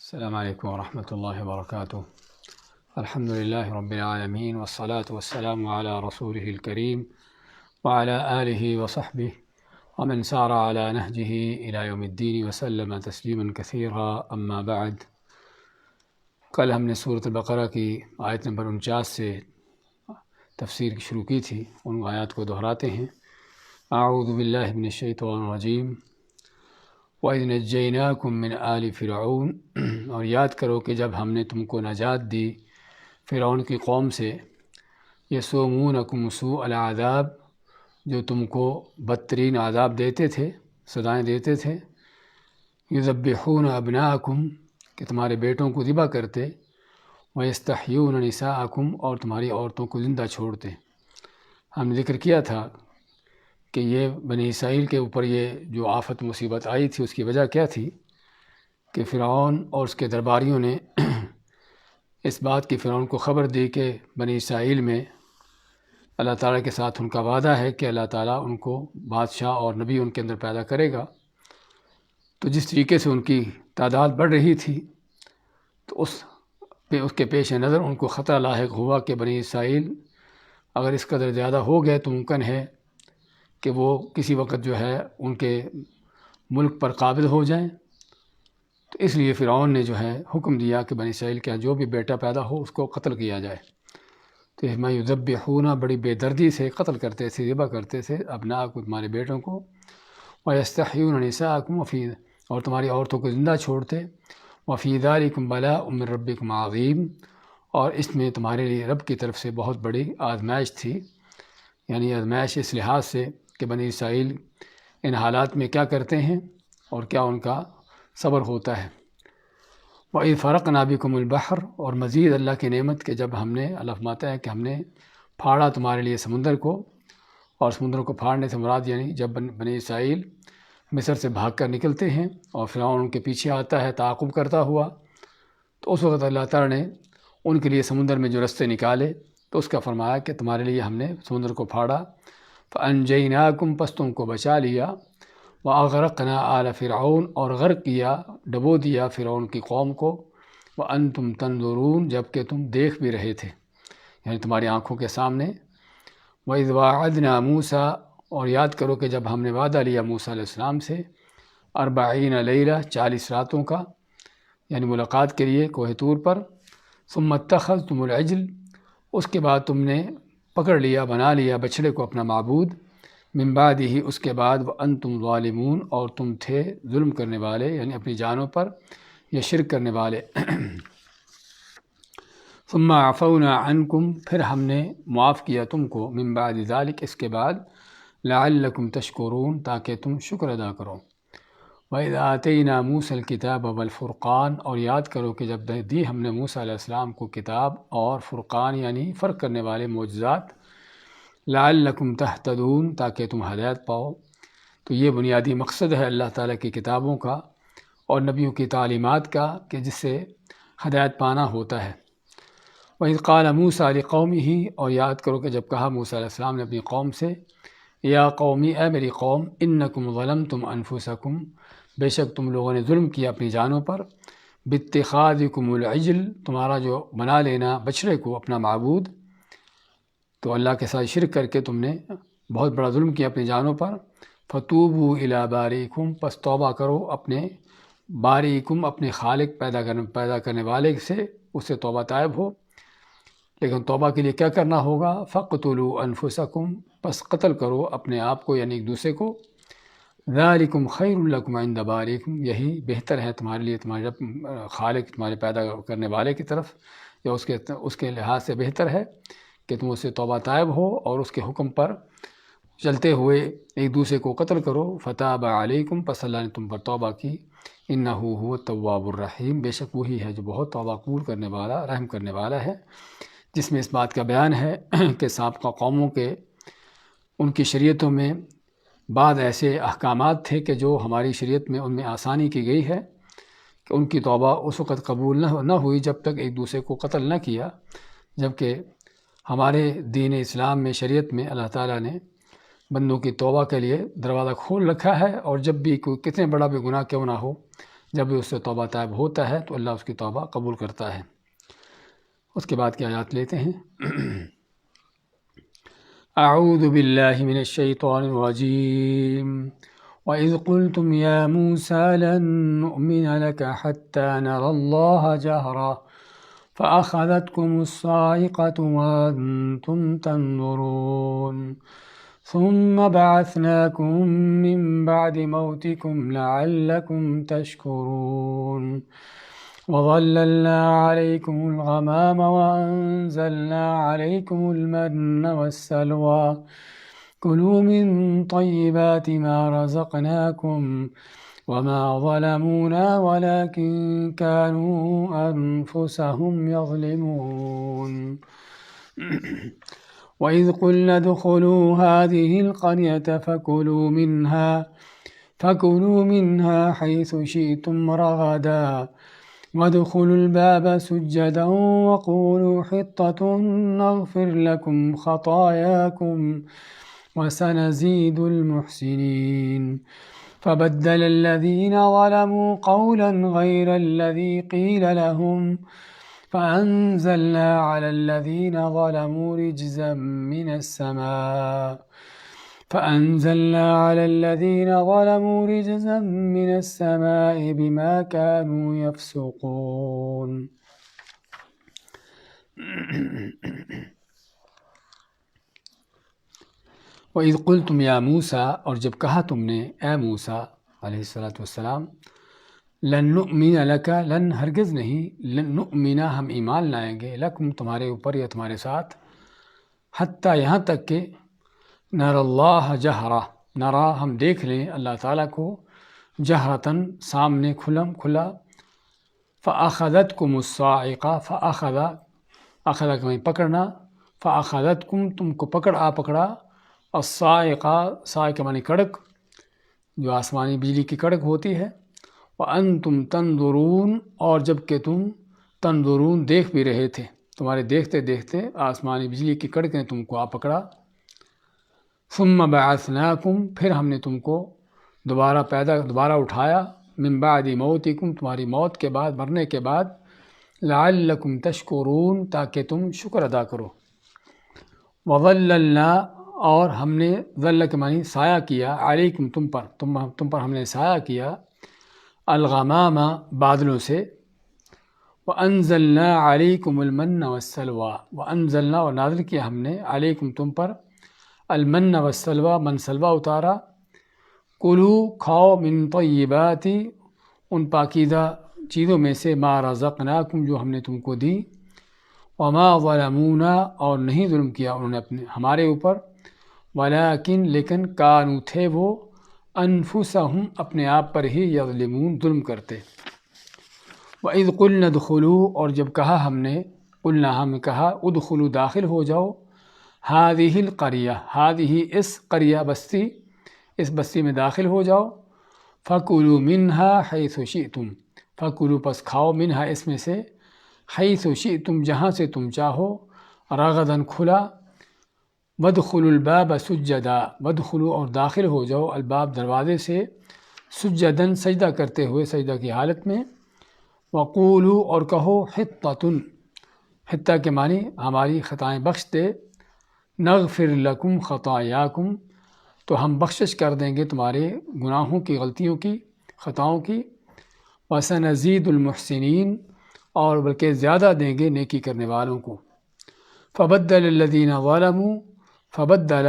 السلام علیکم ورحمۃ اللہ وبرکاتہ۔ الحمد للہ رب العالمین والصلاة والسلام علی رسولہ الکریم وعلی آلہ وصحبہ ومن سار علی نہجہ الی یوم الدین وسلم تسلیما کثیرا، اما بعد۔ کل ہم نے سورۃ البقرہ کی آیت نمبر 49 سے تفسیر شروع کی تھی، ان آیات کو دہراتے ہیں۔ اعوذ باللہ من الشیطان الرجیم وَإِذْ نَجَّيْنَاكُم مِّنْ آلِ فِرْعَوْنَ، اور یاد کرو کہ جب ہم نے تم کو نجات دی فرعون کی قوم سے، یسومونکم سوء العذاب، جو تم کو بدترین عذاب دیتے تھے، سزائیں دیتے تھے، یذبحون ابناءکم، کہ تمہارے بیٹوں کو ذبح کرتے، ویستحیون نساءکم، اور تمہاری عورتوں کو زندہ چھوڑتے۔ ہم نے ذکر کیا تھا کہ یہ بنی اسرائیل کے اوپر یہ جو آفت مصیبت آئی تھی، اس کی وجہ کیا تھی کہ فرعون اور اس کے درباریوں نے اس بات کی فرعون کو خبر دی کہ بنی اسرائیل میں اللہ تعالیٰ کے ساتھ ان کا وعدہ ہے کہ اللہ تعالیٰ ان کو بادشاہ اور نبی ان کے اندر پیدا کرے گا۔ تو جس طریقے سے ان کی تعداد بڑھ رہی تھی، تو اس کے پیش نظر ان کو خطرہ لاحق ہوا کہ بنی اسرائیل اگر اس قدر زیادہ ہو گئے تو ممکن ہے کہ وہ کسی وقت جو ہے ان کے ملک پر قابض ہو جائیں۔ تو اس لیے فرعون نے جو ہے حکم دیا کہ بنی اسرائیل کا جو بھی بیٹا پیدا ہو اس کو قتل کیا جائے۔ تو میں یذبحون، بڑی بے دردی سے قتل کرتے تھے، ذبح کرتے تھے ابناءکم، تمہارے بیٹوں کو، ویستحیون نساءکم، اور تمہاری عورتوں کو زندہ چھوڑتے، وفی ذلکم بلاء من ربکم عظیم، اور اس میں تمہارے لیے رب کی طرف سے بہت بڑی آزمائش تھی۔ یعنی آزمائش اس لحاظ سے کہ بنی اسرائیل ان حالات میں کیا کرتے ہیں اور کیا ان کا صبر ہوتا ہے۔ وَإِذْ فَرَقْنَا بِكُمُ الْبَحْرَ، اور مزید اللہ کی نعمت کہ جب ہم نے، اللہ فرماتا ہے کہ ہم نے پھاڑا تمہارے لیے سمندر کو، اور سمندر کو پھاڑنے سے مراد یعنی جب بنی اسرائیل مصر سے بھاگ کر نکلتے ہیں اور فرعون ان کے پیچھے آتا ہے تعاقب کرتا ہوا، تو اس وقت اللہ تعالیٰ نے ان کے لیے سمندر میں جو رستے نکالے، تو اس کا فرمایا کہ تمہارے لیے ہم نے سمندر کو پھاڑا، فَأَنْجَيْنَاكُمْ، پس تم کو بچا لیا، وَأَغْرَقْنَا آلَ فِرْعَوْنَ، اور غرق کیا، ڈبو دیا فرعون کی قوم کو، وَأَنْتُمْ تَنْظُرُونَ، جب کہ تم دیکھ بھی رہے تھے، یعنی تمہاری آنکھوں کے سامنے۔ وَإِذْ وَاعَدْنَا مُوسَىٰ، اور یاد کرو کہ جب ہم نے وعدہ لیا موسیٰ علیہ السلام سے، 40 لیلہ، 40 راتوں کا، یعنی ملاقات کے لیے کوہ طور پر، ثُمَّ اتَّخَذْتُمُ الْعِجْلَ، اس کے بعد تم نے پکڑ لیا، بنا لیا بچڑے کو اپنا معبود، من بعدہ، اس کے بعد، وانتم ظالمون، اور تم تھے ظلم کرنے والے، یعنی اپنی جانوں پر یا شرک کرنے والے۔ ثم عفونا عنکم، پھر ہم نے معاف کیا تم کو، من بعد ذلک، اس کے بعد، لعلکم تشکرون، تاکہ تم شکر ادا کرو۔ وَإِذْ آتَيْنَا مُوسَى الْكِتَابَ وَالْفُرْقَانَ، اور یاد کرو کہ جب دی ہم نے موسیٰ علیہ السلام کو کتاب اور فرقان، یعنی فرق کرنے والے معجزات، لعلکم تہتدون، تاکہ تم ہدایت پاؤ۔ تو یہ بنیادی مقصد ہے اللہ تعالیٰ کی کتابوں کا اور نبیوں کی تعلیمات کا، کہ جس سے ہدایت پانا ہوتا ہے۔ وَإِذْ قَالَ مُوسَىٰ لِقَوْمِهِ، اور یاد کرو کہ جب کہا موسیٰ علیہ السلام نے اپنی قوم سے، یا قومی، اے میری قوم، انکم ظلمتم انفسکم، بے شک تم لوگوں نے ظلم کیا اپنی جانوں پر، باتخاذکم العجل، تمہارا جو بنا لینا بچڑے کو اپنا معبود، تو اللہ کے ساتھ شرک کر کے تم نے بہت بڑا ظلم کیا اپنی جانوں پر۔ فتوبوا الی باریکم، پس توبہ کرو اپنے باریکم، اپنے خالق پیدا کرنے والے سے، اس سے توبہ طائب ہو۔ لیکن توبہ کے لیے کیا کرنا ہوگا؟ فقتلوا انفسکم، پس قتل کرو اپنے آپ کو، یعنی ایک دوسرے کو، ذالکم خیر لکم عند باریکم، یہی بہتر ہے تمہارے لیے تمہارے رب خالق، تمہارے پیدا کرنے والے کی طرف، یا اس کے لحاظ سے بہتر ہے کہ تم اس سے توبہ طائب ہو اور اس کے حکم پر چلتے ہوئے ایک دوسرے کو قتل کرو۔ فتاب علیکم، پس اللہ نے تم پر توبہ کی، انہ هو التواب الرحیم، بے شک وہی ہے جو بہت توبہ قبول کرنے والا، رحم کرنے والا ہے۔ جس میں اس بات کا بیان ہے کہ سابقہ قوموں کے ان کی شریعتوں میں بعض ایسے احکامات تھے کہ جو ہماری شریعت میں ان میں آسانی کی گئی ہے، کہ ان کی توبہ اس وقت قبول نہ ہوئی جب تک ایک دوسرے کو قتل نہ کیا، جبکہ ہمارے دین اسلام میں، شریعت میں، اللہ تعالیٰ نے بندوں کی توبہ کے لیے دروازہ کھول رکھا ہے، اور جب بھی کوئی کتنے بڑا بھی گناہ کیوں نہ ہو، جب اس سے توبہ طائب ہوتا ہے تو اللہ اس کی توبہ قبول کرتا ہے۔ اس کے بعد کی آیات لیتے ہیں۔ اعوذ باللہ من الشیطان الرجیم وَإِذْ قُلْتُمْ يَا مُوسَىٰ لَن نُّؤْمِنَ لَكَ حَتَّىٰ نَرَى اللَّهَ جَهْرَةً فَأَخَذَتْكُمُ الصَّاعِقَةُ وَأَنتُمْ تَنظُرُونَ ثُمَّ بَعَثْنَاكُم مِّن بَعْدِ مَوْتِكُمْ لَعَلَّكُمْ تَشْكُرُونَ وَظَلَّلْنَا عَلَيْكُمُ الْغَمَامَ وَأَنزَلْنَا عَلَيْكُمُ الْمَنَّ وَالسَّلْوَىٰ كُلُوا مِن طَيِّبَاتِ مَا رَزَقْنَاكُمْ وَمَا ظَلَمُونَا وَلَٰكِن كَانُوا أَنفُسَهُمْ يَظْلِمُونَ وَإِذْ قُلْنَا ادْخُلُوا هَٰذِهِ الْقَرْيَةَ فَكُلُوا مِنْهَا حَيْثُ شِئْتُمْ رَغَدًا وَادْخُلُوا الْبَابَ سُجَّدًا وَقُولُوا حِطَّةٌ نَّغْفِرْ لَكُمْ خَطَايَاكُمْ وَسَنَزِيدُ الْمُحْسِنِينَ فَبَدَّلَ الَّذِينَ ظَلَمُوا قَوْلًا غَيْرَ الَّذِي قِيلَ لَهُمْ فَأَنزَلْنَا عَلَى الَّذِينَ ظَلَمُوا رِجْزًا مِّنَ السَّمَاءِ بِمَا كَانُوا يَفْسُقُونَ۔ وَإِذْ قُلْتُمْ يَا مُوسَىٰ، اور جب کہا تم نے اے موسیٰ علیہ السلام، لن نؤمن لک، لن ہرگز نہیں، لن نؤمن ہم ایمان لائیں گے، لکم تمہارے اوپر یا تمہارے ساتھ، حتیٰ یہاں تک کہ نر اللہ جہرہ، نرا ہم دیکھ لیں اللہ تعالیٰ کو، جہرتاً سامنے کھلم کھلا، فأخذتکم الصاعقہ، اخذ کہیں پکڑنا، فأخذتکم تم کو پکڑا، الصاعقہ صاعقہ معنی کڑک، جو آسمانی بجلی کی کڑک ہوتی ہے، وَأَنْتُمْ تَنْظُرُونَ اور جب کہ تم تنظرون دیکھ بھی رہے تھے، تمہارے دیکھتے دیکھتے آسمانی بجلی کی کڑک نے تم کو آ پکڑا۔ ثُمَّ بَعَثْنَاكُمْ پھر ہم نے تم کو دوبارہ اٹھایا، مِن بَعْدِ مَوْتِكُمْ تمہاری موت کے بعد، مرنے کے بعد، لَعَلَّكُمْ تَشْكُرُونَ تاکہ تم شکر ادا کرو۔ وَظَلَّلْنَا اور ہم نے، ظل کے معنی سایہ کیا، علیکم تم پر ہم نے سایہ کیا، الغمام بادلوں سے، وَأَنزَلْنَا عَلَيْكُمُ الْمَنَّ وَالسَّلْوَىٰ وَأَنزَلْنَا اور نازل کیا ہم نے، علیکم تم پر، المن والسلوى من سلوہ اتارا، کلو کھاؤ، من طیبات ان پاکیزہ چیزوں میں سے، ما رزقناکم جو ہم نے تم کو دی، وما ظلمونا اور نہیں ظلم کیا انہوں نے ہمارے اوپر، ولیکن لیکن کانوا تھے وہ، انفسہم اپنے آپ پر ہی، یظلمون ظلم کرتے۔ وَإِذْ قُلْنَا ادْخُلُوا اور جب کہا ہم نے، قلنا ہم کہا، ادخلوا داخل ہو جاؤ، هذه القریہ، هذه اس قریہ بستی، اس بستی میں داخل ہو جاؤ، فَكُلُوا مِنْهَا حَيْثُ شِئْتُمْ فَكُلُوا پس کھاؤ، منہا اس میں سے، حَيْثُ شِئْتُمْ جہاں سے تم چاہو، رغداً کھلا، وَادْخُلُوا الْبَابَ سُجَّدًا وَادْخُلُوا اور داخل ہو جاؤ، الباب دروازے سے، سجداً سجدہ کرتے ہوئے، سجدہ کی حالت میں، وَقُولُوا اور کہو، حِطَّةٌ حِطّہ کے معنی ہماری خطائیں بخش دے، نغفر لکم خطایاکم تو ہم بخشش کر دیں گے تمہارے گناہوں کی، غلطیوں کی، خطاؤں کی، وسنزید المحسنین اور بلکہ زیادہ دیں گے نیکی کرنے والوں کو۔ فبدل الذین ظلموا فبدل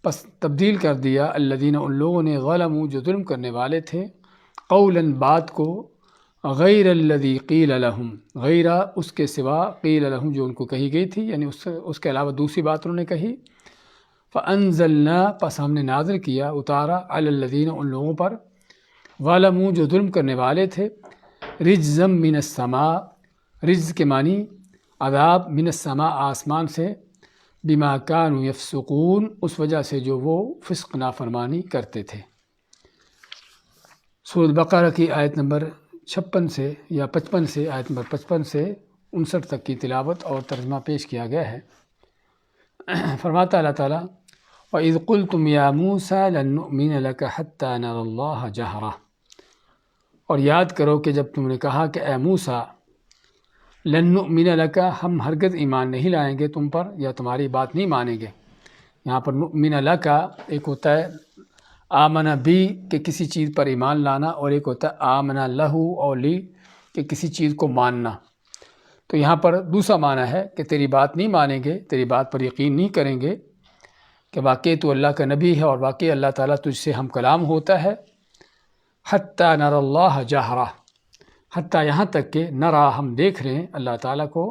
پس تبدیل کر دیا، الذین ان لوگوں نے، ظلموا جو ظلم کرنے والے تھے، قولاً بات کو، غیر الذی قیل لہم غیر اس کے سوا، قیل لہم جو ان کو کہی گئی تھی، یعنی اس کے علاوہ دوسری بات انہوں نے کہی، فانزلنا پس ہم نے نازل کیا، اتارا، علی الذین ان لوگوں پر، ظلموا جو ظلم کرنے والے تھے، رجزا من السماء رجز کے معنی عذاب، من السماء آسمان سے، بما کانوا یفسقون اس وجہ سے جو وہ فسق نافرمانی کرتے تھے۔ سورۃ بقرہ کی آیت نمبر 56 سے یا 55 سے، آیت نمبر 55 سے 59 تک کی تلاوت اور ترجمہ پیش کیا گیا ہے۔ فرماتا اللہ تعالیٰ، وَإِذْ قُلْتُمْ يَا مُوسَىٰ لَن نُّؤْمِنَ لَكَ حَتَّىٰ نَرَى اللَّهَ جَهْرَةً اور یاد کرو کہ جب تم نے کہا کہ اے موسیٰ لن نؤمن لک، ہم ہرگز ایمان نہیں لائیں گے تم پر یا تمہاری بات نہیں مانیں گے۔ یہاں پر نؤمن لک ایک ہوتا ہے آمن بی کہ کسی چیز پر ایمان لانا، اور ایک ہوتا ہے آمن لہو اور لی کہ کسی چیز کو ماننا۔ تو یہاں پر دوسرا معنی ہے کہ تیری بات نہیں مانیں گے، تیری بات پر یقین نہیں کریں گے کہ واقعی تو اللہ کا نبی ہے اور واقعی اللہ تعالیٰ تجھ سے ہم کلام ہوتا ہے۔ حتیٰ نر اللہ جہرہ، حتیٰ یہاں تک کہ نرا ہم دیکھ رہے ہیں اللہ تعالیٰ کو،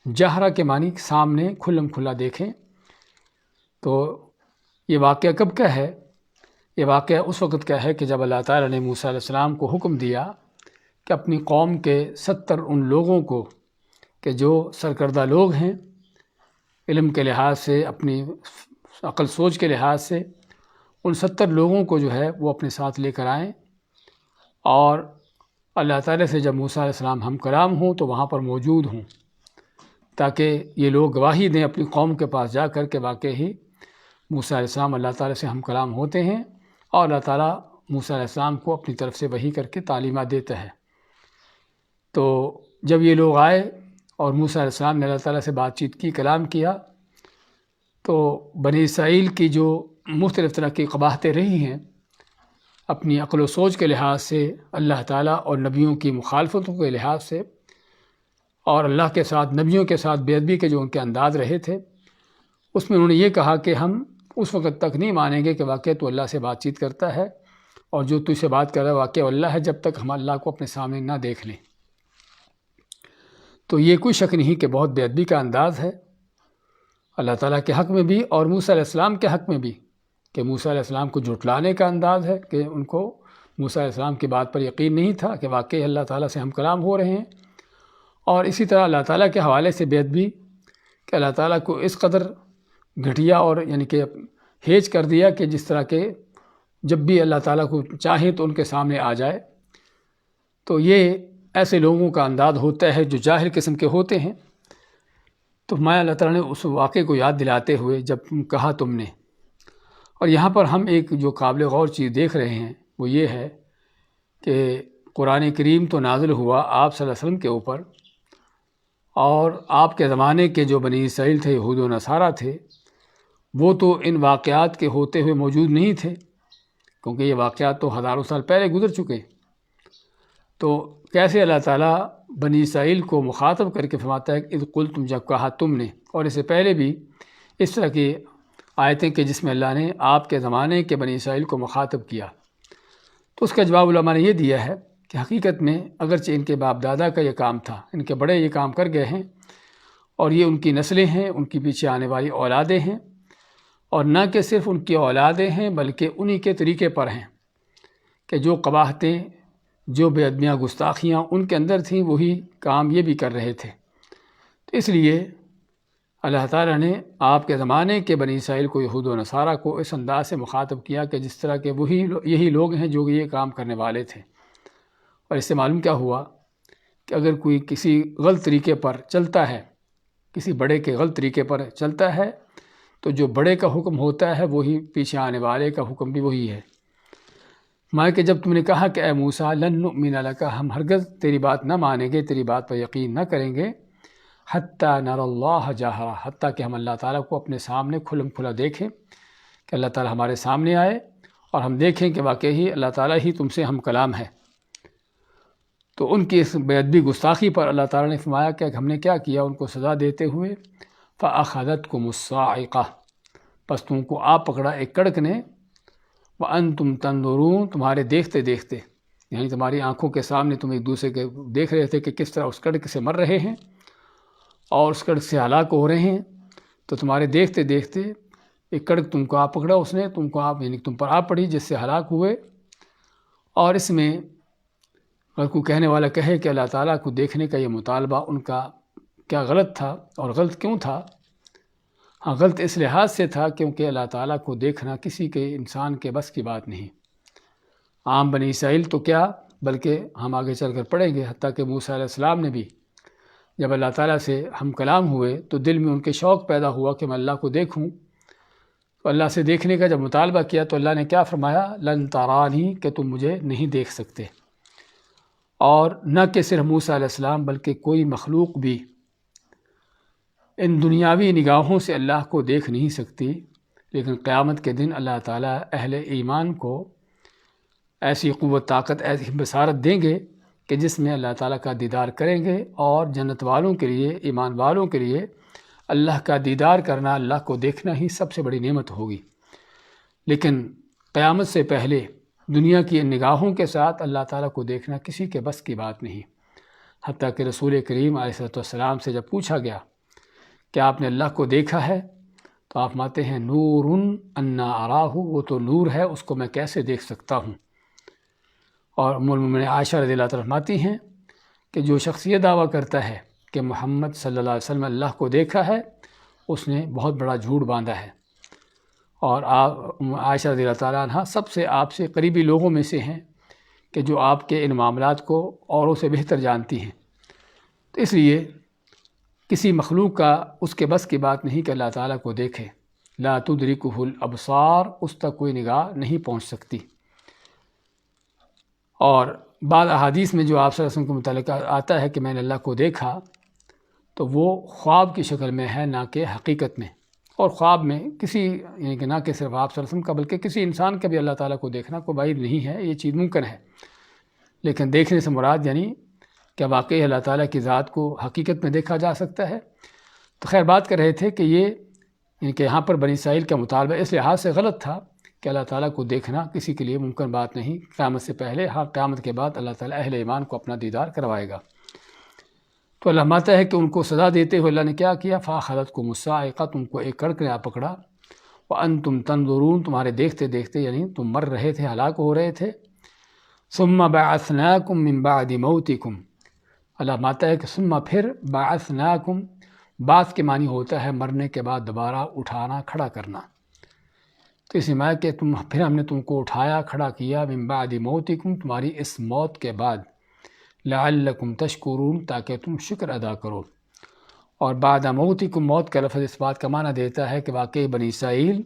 جہرہ کے معنی سامنے کھلم کھلا دیکھیں۔ تو یہ واقعہ کب کا ہے؟ یہ واقعہ اس وقت کا ہے کہ جب اللہ تعالیٰ نے موسیٰ علیہ السلام کو حکم دیا کہ اپنی قوم کے 70 ان لوگوں کو کہ جو سرکردہ لوگ ہیں علم کے لحاظ سے، اپنی عقل سوچ کے لحاظ سے، ان 70 لوگوں کو جو ہے وہ اپنے ساتھ لے کر آئیں، اور اللہ تعالیٰ سے جب موسیٰ علیہ السلام ہم کلام ہوں تو وہاں پر موجود ہوں، تاکہ یہ لوگ گواہی دیں اپنی قوم کے پاس جا کر کے واقعی موسیٰ علیہ السلام اللہ تعالیٰ سے ہم کلام ہوتے ہیں، اور اللہ تعالیٰ موسیٰ علیہ السلام کو اپنی طرف سے وحی کر کے تعلیمات دیتا ہے۔ تو جب یہ لوگ آئے اور موسیٰ علیہ السلام نے اللہ تعالیٰ سے بات چیت کی، کلام کیا، تو بنی اسرائیل کی جو مختلف طرح کی قباحتیں رہی ہیں اپنی عقل و سوچ کے لحاظ سے، اللہ تعالیٰ اور نبیوں کی مخالفتوں کے لحاظ سے، اور اللہ کے ساتھ نبیوں کے ساتھ بے ادبی کے جو ان کے انداز رہے تھے، اس میں انہوں نے یہ کہا کہ ہم اس وقت تک نہیں مانیں گے کہ واقعہ تو اللہ سے بات چیت کرتا ہے، اور جو تجھ سے بات کر رہا ہے واقعہ اللہ ہے، جب تک ہم اللہ کو اپنے سامنے نہ دیکھ لیں۔ تو یہ کوئی شک نہیں کہ بہت بے ادبی کا انداز ہے اللہ تعالیٰ کے حق میں بھی اور موسیٰ علیہ السلام کے حق میں بھی، کہ موسیٰ علیہ السلام کو جھٹلانے کا انداز ہے کہ ان کو موسیٰ علیہ السلام کی بات پر یقین نہیں تھا کہ واقعی اللہ تعالیٰ سے ہم کلام ہو رہے ہیں، اور اسی طرح اللہ تعالیٰ کے حوالے سے بے ادبی کہ اللہ تعالیٰ کو اس قدر گھٹیا اور یعنی کہ ہیج کر دیا کہ جس طرح کے جب بھی اللہ تعالیٰ کو چاہیں تو ان کے سامنے آ جائے۔ تو یہ ایسے لوگوں کا انداز ہوتا ہے جو جاہل قسم کے ہوتے ہیں۔ تو میں اللہ تعالیٰ نے اس واقعے کو یاد دلاتے ہوئے جب کہا تم نے، اور یہاں پر ہم ایک جو قابل غور چیز دیکھ رہے ہیں وہ یہ ہے کہ قرآن کریم تو نازل ہوا آپ صلی اللہ علیہ وسلم کے اوپر، اور آپ کے زمانے کے جو بنی اسرائیل تھے، یہود و نصارہ تھے، وہ تو ان واقعات کے ہوتے ہوئے موجود نہیں تھے، کیونکہ یہ واقعات تو ہزاروں سال پہلے گزر چکے۔ تو کیسے اللہ تعالیٰ بنی اسرائیل کو مخاطب کر کے فرماتا ہے کہ اذ قلتم، جب کہا تم نے، اور اس سے پہلے بھی اس طرح کی آیتیں کہ جس میں اللہ نے آپ کے زمانے کے بنی اسرائیل کو مخاطب کیا۔ تو اس کا جواب علماء نے یہ دیا ہے کہ حقیقت میں اگرچہ ان کے باپ دادا کا یہ کام تھا، ان کے بڑے یہ کام کر گئے ہیں، اور یہ ان کی نسلیں ہیں، ان کی پیچھے آنے والی اولادیں ہیں، اور نہ کہ صرف ان کی اولادیں ہیں بلکہ انہی کے طریقے پر ہیں کہ جو قباحتیں، جو بے ادبیاں، گستاخیاں ان کے اندر تھیں، وہی کام یہ بھی کر رہے تھے۔ تو اس لیے اللہ تعالیٰ نے آپ کے زمانے کے بنی اسرائیل کو، یہود و نصارہ کو، اس انداز سے مخاطب کیا کہ جس طرح کہ یہی لوگ ہیں جو یہ کام کرنے والے تھے۔ اور اس سے معلوم کیا ہوا کہ اگر کوئی کسی غلط طریقے پر چلتا ہے، کسی بڑے کے غلط طریقے پر چلتا ہے، تو جو بڑے کا حکم ہوتا ہے وہی پیچھے آنے والے کا حکم بھی وہی ہے۔ ماں کہ جب تم نے کہا کہ اے موسیٰ لن نؤمن لک، ہم ہرگز تیری بات نہ مانیں گے، تیری بات پر یقین نہ کریں گے، حتیٰ نر اللہ جہرہ، حتیٰ کہ ہم اللہ تعالیٰ کو اپنے سامنے کھلم کھلا دیکھیں، کہ اللہ تعالیٰ ہمارے سامنے آئے اور ہم دیکھیں کہ واقعی اللہ تعالیٰ ہی تم سے ہم کلام ہے۔ تو ان کی اس بے ادبی گستاخی پر اللہ تعالیٰ نے فرمایا کہ ہم نے کیا کیا، ان کو سزا دیتے ہوئے فَأَخَذَتْكُمُ الصَّاعِقَةُ، پس تم کو آ پکڑا ایک کڑک نے، وَأَنْتُمْ تَنْظُرُونَ، تمہارے دیکھتے دیکھتے، یعنی تمہاری آنکھوں کے سامنے تم ایک دوسرے کے دیکھ رہے تھے کہ کس طرح اس کڑک سے مر رہے ہیں اور اس کڑک سے ہلاک ہو رہے ہیں، تو تمہارے دیکھتے دیکھتے ایک کڑک تم کو آ پکڑا، اس نے تم کو یعنی تم پر آ پڑی جس سے ہلاک ہوئے۔ اور اس میں اگر کوئی کہنے والا کہے کہ اللہ تعالیٰ کو دیکھنے کا یہ مطالبہ ان کا کیا غلط تھا، اور غلط کیوں تھا؟ ہاں، غلط اس لحاظ سے تھا کیونکہ اللہ تعالیٰ کو دیکھنا کسی کے انسان کے بس کی بات نہیں۔ عام بنی اسرائیل تو کیا، بلکہ ہم آگے چل کر پڑھیں گے، حتیٰ کہ موسیٰ علیہ السلام نے بھی جب اللہ تعالیٰ سے ہم کلام ہوئے تو دل میں ان کے شوق پیدا ہوا کہ میں اللہ کو دیکھوں، تو اللہ سے دیکھنے کا جب مطالبہ کیا تو اللہ نے کیا فرمایا، لن ترانی، کہ تم مجھے نہیں دیکھ سکتے۔ اور نہ کہ صرف موسیٰ علیہ السلام بلکہ کوئی مخلوق بھی ان دنیاوی نگاہوں سے اللہ کو دیکھ نہیں سکتی، لیکن قیامت کے دن اللہ تعالیٰ اہل ایمان کو ایسی قوت طاقت، ایسی بصارت دیں گے کہ جس میں اللہ تعالیٰ کا دیدار کریں گے، اور جنت والوں کے لیے، ایمان والوں کے لیے اللہ کا دیدار کرنا، اللہ کو دیکھنا ہی سب سے بڑی نعمت ہوگی۔ لیکن قیامت سے پہلے دنیا کی ان نگاہوں کے ساتھ اللہ تعالیٰ کو دیکھنا کسی کے بس کی بات نہیں، حتیٰ کہ رسول کریم علیہ السلام سے جب پوچھا گیا کہ آپ نے اللہ کو دیکھا ہے، تو آپ فرماتے ہیں نور انا اراہ، وہ تو نور ہے، اس کو میں کیسے دیکھ سکتا ہوں۔ اور ام المؤمنین عائشہ رضی اللہ عنہا فرماتی ہیں کہ جو شخص یہ دعویٰ کرتا ہے کہ محمد صلی اللہ علیہ وسلم اللہ کو دیکھا ہے، اس نے بہت بڑا جھوٹ باندھا ہے۔ اور آپ عائشہ رضی اللہ تعالیٰ عنہ سب سے آپ سے قریبی لوگوں میں سے ہیں کہ جو آپ کے ان معاملات کو اوروں سے بہتر جانتی ہیں۔ تو اس لیے کسی مخلوق کا اس کے بس کی بات نہیں کہ اللہ تعالیٰ کو دیکھے، لا تدرکہ الابصار، اس تک کوئی نگاہ نہیں پہنچ سکتی۔ اور بعض احادیث میں جو آپ صلی اللہ علیہ وسلم کے متعلق آتا ہے کہ میں نے اللہ کو دیکھا، تو وہ خواب کی شکل میں ہے، نہ کہ حقیقت میں۔ اور خواب میں کسی، یعنی کہ نہ کہ صرف آپ صلی اللہ علیہ وسلم کا بلکہ کسی انسان کا بھی اللہ تعالیٰ کو دیکھنا کوئی بعید نہیں ہے، یہ چیز ممکن ہے۔ لیکن دیکھنے سے مراد یعنی کہ واقعی اللہ تعالیٰ کی ذات کو حقیقت میں دیکھا جا سکتا ہے۔ تو خیر بات کر رہے تھے کہ یہ، یعنی کہ یہاں پر بنی اسرائیل کا مطالبہ اس لحاظ سے غلط تھا کہ اللہ تعالیٰ کو دیکھنا کسی کے لیے ممکن بات نہیں قیامت سے پہلے، ہاں قیامت کے بعد اللہ تعالیٰ اہل ایمان کو اپنا دیدار کروائے گا۔ تو اللہ ماتا ہے کہ ان کو سزا دیتے ہوئے اللہ نے کیا کیا، فَأَخَذَتْكُمُ الصَّاعِقَةُ، تم کو ایک کڑک نے آ پکڑا، وَأَنْتُمْ تَنْظُرُونَ، تمہارے دیکھتے دیکھتے، یعنی تم مر رہے تھے، ہلاک ہو رہے تھے۔ ثُمَّ بَعَثْنَاكُمْ مِنْ بَعْدِ مَوْتِكُمْ، اللہ ماتا ہے کہ ثم پھر بعثناکم، بعث کے معنی ہوتا ہے مرنے کے بعد دوبارہ اٹھانا، کھڑا کرنا۔ تو اسی معنی کہ پھر ہم نے تم کو اٹھایا، کھڑا کیا، من بعد موتکم، تمہاری اس موت کے بعد، لعلکم تشکرون، تاکہ تم شکر ادا کرو۔ اور بعد موتکم، موت کا لفظ اس بات کا معنی دیتا ہے کہ واقعی بنی اسرائیل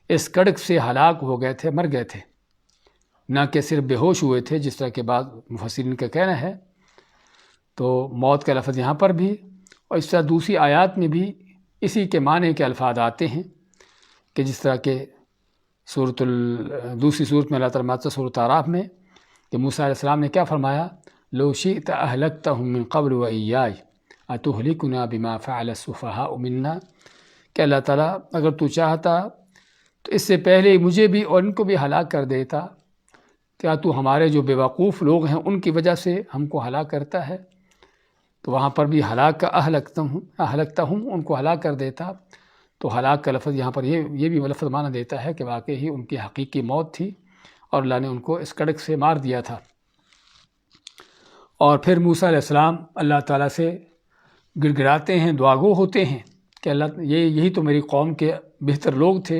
اس کڑک سے ہلاک ہو گئے تھے، مر گئے تھے، نہ کہ صرف بے ہوش ہوئے تھے جس طرح کے بعض مفسرین کا کہنا ہے۔ تو موت کا لفظ یہاں پر بھی، اور اس طرح دوسری آیات میں بھی اسی کے معنی کے الفاظ آتے ہیں، کہ جس طرح کہ دوسری صورت میں اللہ تعالیٰ سورۃ اعراف میں کہ موسیٰ علیہ السلام نے کیا فرمایا، لو شئت اہلکتہم من قبل وإیائی اتہلکنا بما فعل السفہاء منا، کہ اللہ تعالیٰ اگر تو چاہتا تو اس سے پہلے مجھے بھی اور ان کو بھی ہلاک کر دیتا، کیا تو ہمارے جو بیوقوف لوگ ہیں ان کی وجہ سے ہم کو ہلاک کرتا ہے؟ تو وہاں پر بھی ہلاک کا اہلکتہم، ان کو ہلاک کر دیتا۔ تو ہلاک کا لفظ یہاں پر یہ بھی لفظ معنی دیتا ہے کہ واقعی ہی ان کی حقیقی موت تھی اور اللہ نے ان کو اس کڑک سے مار دیا تھا۔ اور پھر موسیٰ علیہ السلام اللہ تعالیٰ سے گڑ گڑاتے ہیں، دعاگو ہوتے ہیں کہ اللہ یہی تو میری قوم کے بہتر لوگ تھے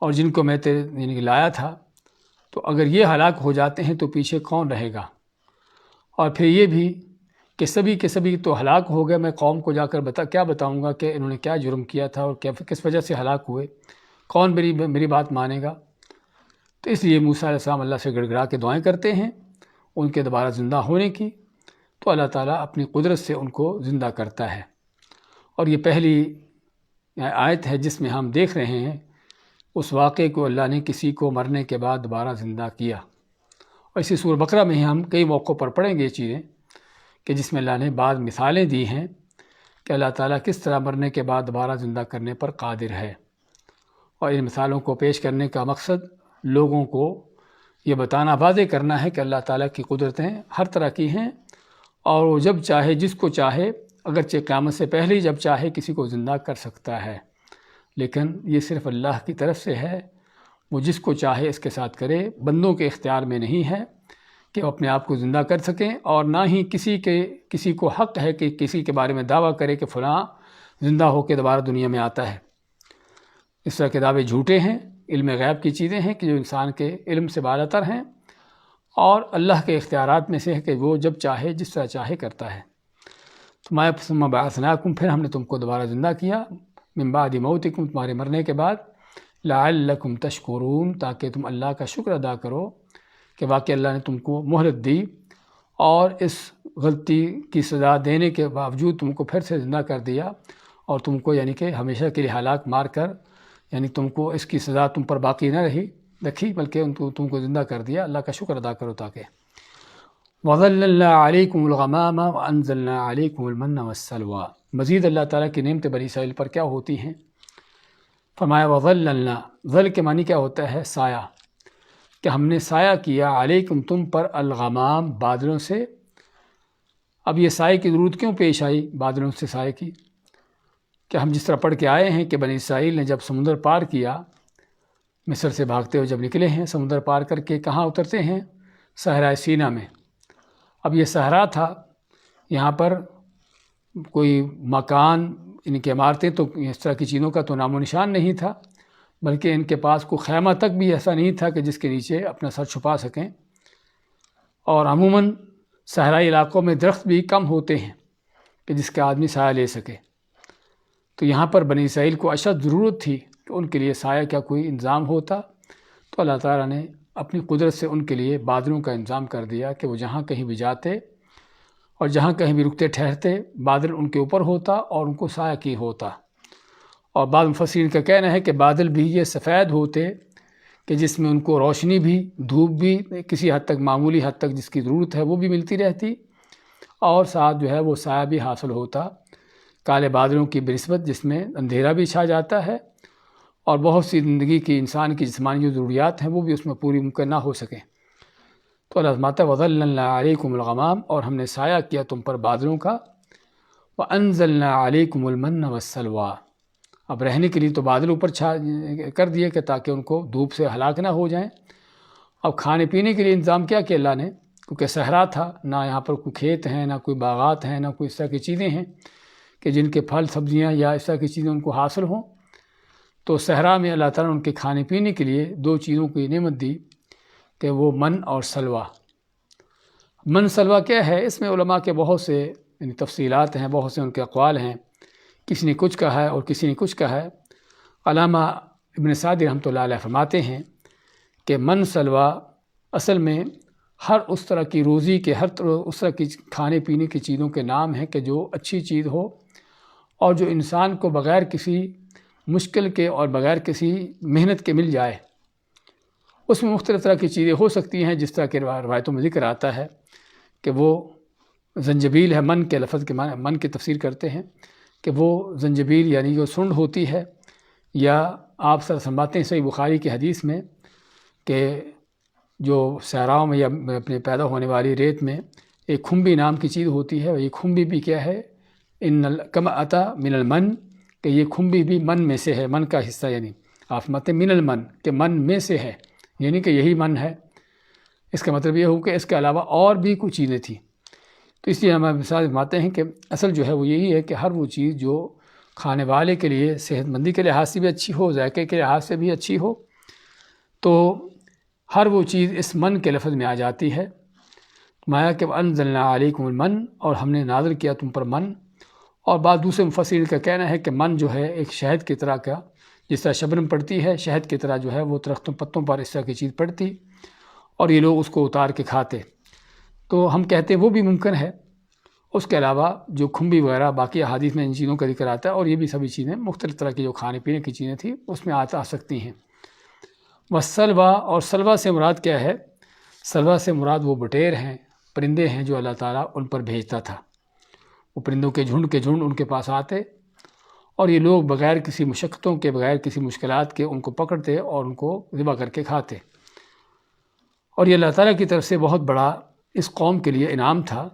اور جن کو میں یعنی کہ لایا تھا، تو اگر یہ ہلاک ہو جاتے ہیں تو پیچھے کون رہے گا؟ اور پھر یہ بھی کہ سبھی کے سبھی تو ہلاک ہو گئے، میں قوم کو جا کر کیا بتاؤں گا کہ انہوں نے کیا جرم کیا تھا اور کس وجہ سے ہلاک ہوئے، کون میری بات مانے گا؟ تو اس لیے موسیٰ علیہ السلام اللہ سے گڑ گڑا کے دعائیں کرتے ہیں ان کے دوبارہ زندہ ہونے کی، تو اللہ تعالیٰ اپنی قدرت سے ان کو زندہ کرتا ہے۔ اور یہ پہلی آیت ہے جس میں ہم دیکھ رہے ہیں اس واقعے کو، اللہ نے کسی کو مرنے کے بعد دوبارہ زندہ کیا۔ اور اسی سورہ بقرہ میں ہم کئی موقعوں پر پڑھیں گے یہ چیزیں، کہ جس میں اللہ نے بعض مثالیں دی ہیں کہ اللہ تعالیٰ کس طرح مرنے کے بعد دوبارہ زندہ کرنے پر قادر ہے۔ اور ان مثالوں کو پیش کرنے کا مقصد لوگوں کو یہ بتانا، واضح کرنا ہے کہ اللہ تعالیٰ کی قدرتیں ہر طرح کی ہیں، اور وہ جب چاہے جس کو چاہے، اگرچہ قیامت سے پہلے ہی جب چاہے کسی کو زندہ کر سکتا ہے، لیکن یہ صرف اللہ کی طرف سے ہے، وہ جس کو چاہے اس کے ساتھ کرے، بندوں کے اختیار میں نہیں ہے کہ وہ اپنے آپ کو زندہ کر سکیں، اور نہ ہی کسی کو حق ہے کہ کسی کے بارے میں دعویٰ کرے کہ فلاں زندہ ہو کے دوبارہ دنیا میں آتا ہے۔ اس طرح کے دعوے جھوٹے ہیں، علم غیب کی چیزیں ہیں کہ جو انسان کے علم سے بالا تر ہیں، اور اللہ کے اختیارات میں سے ہے کہ وہ جب چاہے جس طرح چاہے کرتا ہے۔ ثم بعثناکم، پھر ہم نے تم کو دوبارہ زندہ کیا، من بعد موتکم، تمہارے مرنے کے بعد، لعلکم تشکرون، تاکہ تم اللہ کا شکر ادا کرو کہ واقعی اللہ نے تم کو مہلت دی اور اس غلطی کی سزا دینے کے باوجود تم کو پھر سے زندہ کر دیا اور تم کو یعنی کہ ہمیشہ کے لیے ہلاک مار کر یعنی تم کو اس کی سزا تم پر باقی نہ رکھی بلکہ تم کو زندہ کر دیا۔ اللہ کا شکر ادا کرو تاکہ وَظَلَّلْنَا عَلَيْكُمُ الْغَمَامَ وَأَنزَلْنَا عَلَيْكُمُ الْمَنَّ وَالسَّلْوَىٰ۔ مزید اللہ تعالیٰ کی نعمت بنی اسرائیل پر کیا ہوتی ہیں؟ فرمایا وَظَلَّلْنَا، ظل کے معنی کیا ہوتا ہے؟ سایہ، کہ ہم نے سایہ کیا علیکم تم پر الغمام بادلوں سے۔ اب یہ سائے کی ضرورت کیوں پیش آئی بادلوں سے سائے کی؟ کہ ہم جس طرح پڑھ کے آئے ہیں کہ بنی اسرائیل نے جب سمندر پار کیا، مصر سے بھاگتے ہوئے جب نکلے ہیں، سمندر پار کر کے کہاں اترتے ہیں؟ صحرائے سینا میں۔ اب یہ صحرا تھا، یہاں پر کوئی مکان ان کی عمارتیں تو اس طرح کی چیزوں کا تو نام و نشان نہیں تھا، بلکہ ان کے پاس کوئی خیمہ تک بھی ایسا نہیں تھا کہ جس کے نیچے اپنا سر چھپا سکیں، اور عموماً صحرائی علاقوں میں درخت بھی کم ہوتے ہیں کہ جس کا آدمی سایہ لے سکے۔ تو یہاں پر بنی اسرائیل کو اشد ضرورت تھی کہ ان کے لیے سایہ کا کوئی انتظام ہوتا، تو اللہ تعالیٰ نے اپنی قدرت سے ان کے لیے بادلوں کا انتظام کر دیا کہ وہ جہاں کہیں بھی جاتے اور جہاں کہیں بھی رکتے ٹھہرتے، بادل ان کے اوپر ہوتا اور ان کو سایہ کی ہوتا۔ اور بعض مفسرین کا کہنا ہے کہ بادل بھی یہ سفید ہوتے کہ جس میں ان کو روشنی بھی، دھوپ بھی کسی حد تک، معمولی حد تک جس کی ضرورت ہے وہ بھی ملتی رہتی، اور ساتھ جو ہے وہ سایہ بھی حاصل ہوتا کالے بادلوں کی بنسبت، جس میں اندھیرا بھی چھا جاتا ہے اور بہت سی زندگی کی انسان کی جسمانی جو ضروریات ہیں وہ بھی اس میں پوری ممکن نہ ہو سکیں۔ تو اللہ فرماتا ہے وَظَلَّلْنَا عَلَيْكُمُ الْغَمَامَ، اور ہم نے سایہ کیا تم پر بادلوں کا، وَأَنزَلْنَا عَلَيْكُمُ الْمَنَّ وَالسَّلْوَىٰ۔ اب رہنے کے لیے تو بادل اوپر کر دیے کہ تاکہ ان کو دھوپ سے ہلاک نہ ہو جائیں۔ اب کھانے پینے کے لیے انتظام کیا کہ اللہ نے، کیونکہ صحرا تھا، نہ یہاں پر کوئی کھیت ہیں، نہ کوئی باغات ہیں، نہ کوئی اس طرح کی چیزیں ہیں کہ جن کے پھل سبزیاں یا اس طرح کی چیزیں ان کو حاصل ہوں۔ تو صحرا میں اللہ تعالیٰ نے ان کے کھانے پینے کے لیے دو چیزوں کی نعمت دی کہ وہ من اور سلوہ۔ من سلوہ کیا ہے؟ اس میں علماء کے بہت سے تفصیلات ہیں، بہت سے ان کے اقوال ہیں، کسی نے کچھ کہا ہے اور کسی نے کچھ کہا ہے۔ علامہ ابن سعدی رحمۃ اللہ علیہ فرماتے ہیں کہ من سلوہ اصل میں ہر اس طرح کی روزی کے، ہر اس طرح کی کھانے پینے کی چیزوں کے نام ہیں کہ جو اچھی چیز ہو اور جو انسان کو بغیر کسی مشکل کے اور بغیر کسی محنت کے مل جائے۔ اس میں مختلف طرح کی چیزیں ہو سکتی ہیں، جس طرح کے روایتوں میں ذکر آتا ہے کہ وہ زنجبیل ہے، من کے لفظ کے معنی، من کی تفسیر کرتے ہیں کہ وہ زنجبیل یعنی جو سنڈ ہوتی ہے، یا آپ سر فرماتے ہیں صحیح بخاری کی حدیث میں کہ جو صحراؤں میں یا اپنے پیدا ہونے والی ریت میں ایک کھمبی نام کی چیز ہوتی ہے، اور یہ کھمبی بھی کیا ہے؟ ان الکمأۃ من المن، کہ یہ کھمبی بھی من میں سے ہے، من کا حصہ، یعنی آپ فرماتے ہیں من المن، کہ من میں سے ہے، یعنی کہ یہی من ہے۔ اس کا مطلب یہ ہو کہ اس کے علاوہ اور بھی کچھ چیزیں تھیں۔ تو اس لیے ہم مثال فرماتے ہیں کہ اصل جو ہے وہ یہی ہے کہ ہر وہ چیز جو کھانے والے کے لیے صحت مندی کے لحاظ سے بھی اچھی ہو، ذائقے کے لحاظ سے بھی اچھی ہو، تو ہر وہ چیز اس من کے لفظ میں آ جاتی ہے۔ مایا کہ انزلنا علیکم المن، اور ہم نے نازل کیا تم پر من۔ اور بعض دوسرے مفسرین کا کہنا ہے کہ من جو ہے ایک شہد کی طرح کا، جس طرح شبنم پڑتی ہے شہد کی طرح جو ہے وہ درختوں پتوں پر اس طرح کی چیز پڑتی، اور یہ لوگ اس کو اتار کے کھاتے۔ تو ہم کہتے ہیں وہ بھی ممکن ہے۔ اس کے علاوہ جو کھمبی وغیرہ باقی احادیث میں ان چیزوں کا ذکر آتا ہے، اور یہ بھی سبھی چیزیں مختلف طرح کی جو کھانے پینے کی چیزیں تھیں اس میں آ سکتی ہیں۔ والسلویٰ، اور سلویٰ سے مراد کیا ہے؟ سلویٰ سے مراد وہ بٹیر ہیں، پرندے ہیں جو اللہ تعالیٰ ان پر بھیجتا تھا۔ وہ پرندوں کے جھنڈ ان کے پاس آتے، اور یہ لوگ بغیر کسی مشقتوں کے، بغیر کسی مشکلات کے ان کو پکڑتے اور ان کو ذبح کر کے کھاتے۔ اور یہ اللہ تعالیٰ کی طرف سے بہت بڑا اس قوم کے لیے انعام تھا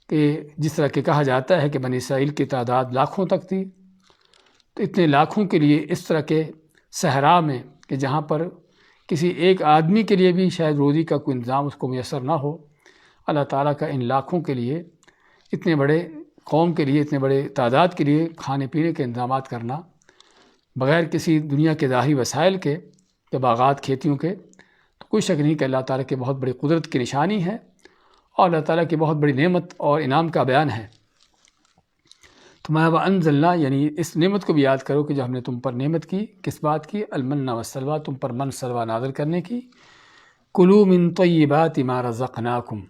کہ جس طرح کہ کہا جاتا ہے کہ بنی اسرائیل کی تعداد لاکھوں تک تھی، تو اتنے لاکھوں کے لیے اس طرح کے صحرا میں کہ جہاں پر کسی ایک آدمی کے لیے بھی شاید روزی کا کوئی انتظام اس کو میسر نہ ہو، اللہ تعالیٰ کا ان لاکھوں کے لیے، اتنے بڑے قوم کے لیے، اتنے بڑے تعداد کے لیے کھانے پینے کے انتظامات کرنا بغیر کسی دنیا کے ظاہری وسائل کے، کہ باغات کھیتیوں کے، تو کوئی شک نہیں کہ اللہ تعالیٰ کی بہت بڑی قدرت کی نشانی ہے اور اللہ تعالیٰ کی بہت بڑی نعمت اور انعام کا بیان ہے۔ تو میں وَأَنزَلْنَا، یعنی اس نعمت کو بھی یاد کرو کہ جو ہم نے تم پر نعمت کی، کس بات کی؟ المن والسلویٰ، تم پر من سلوہ نازل کرنے کی۔ کُلُوا مِن طَیِّبَاتِ مَا رَزَقْنَاکُم،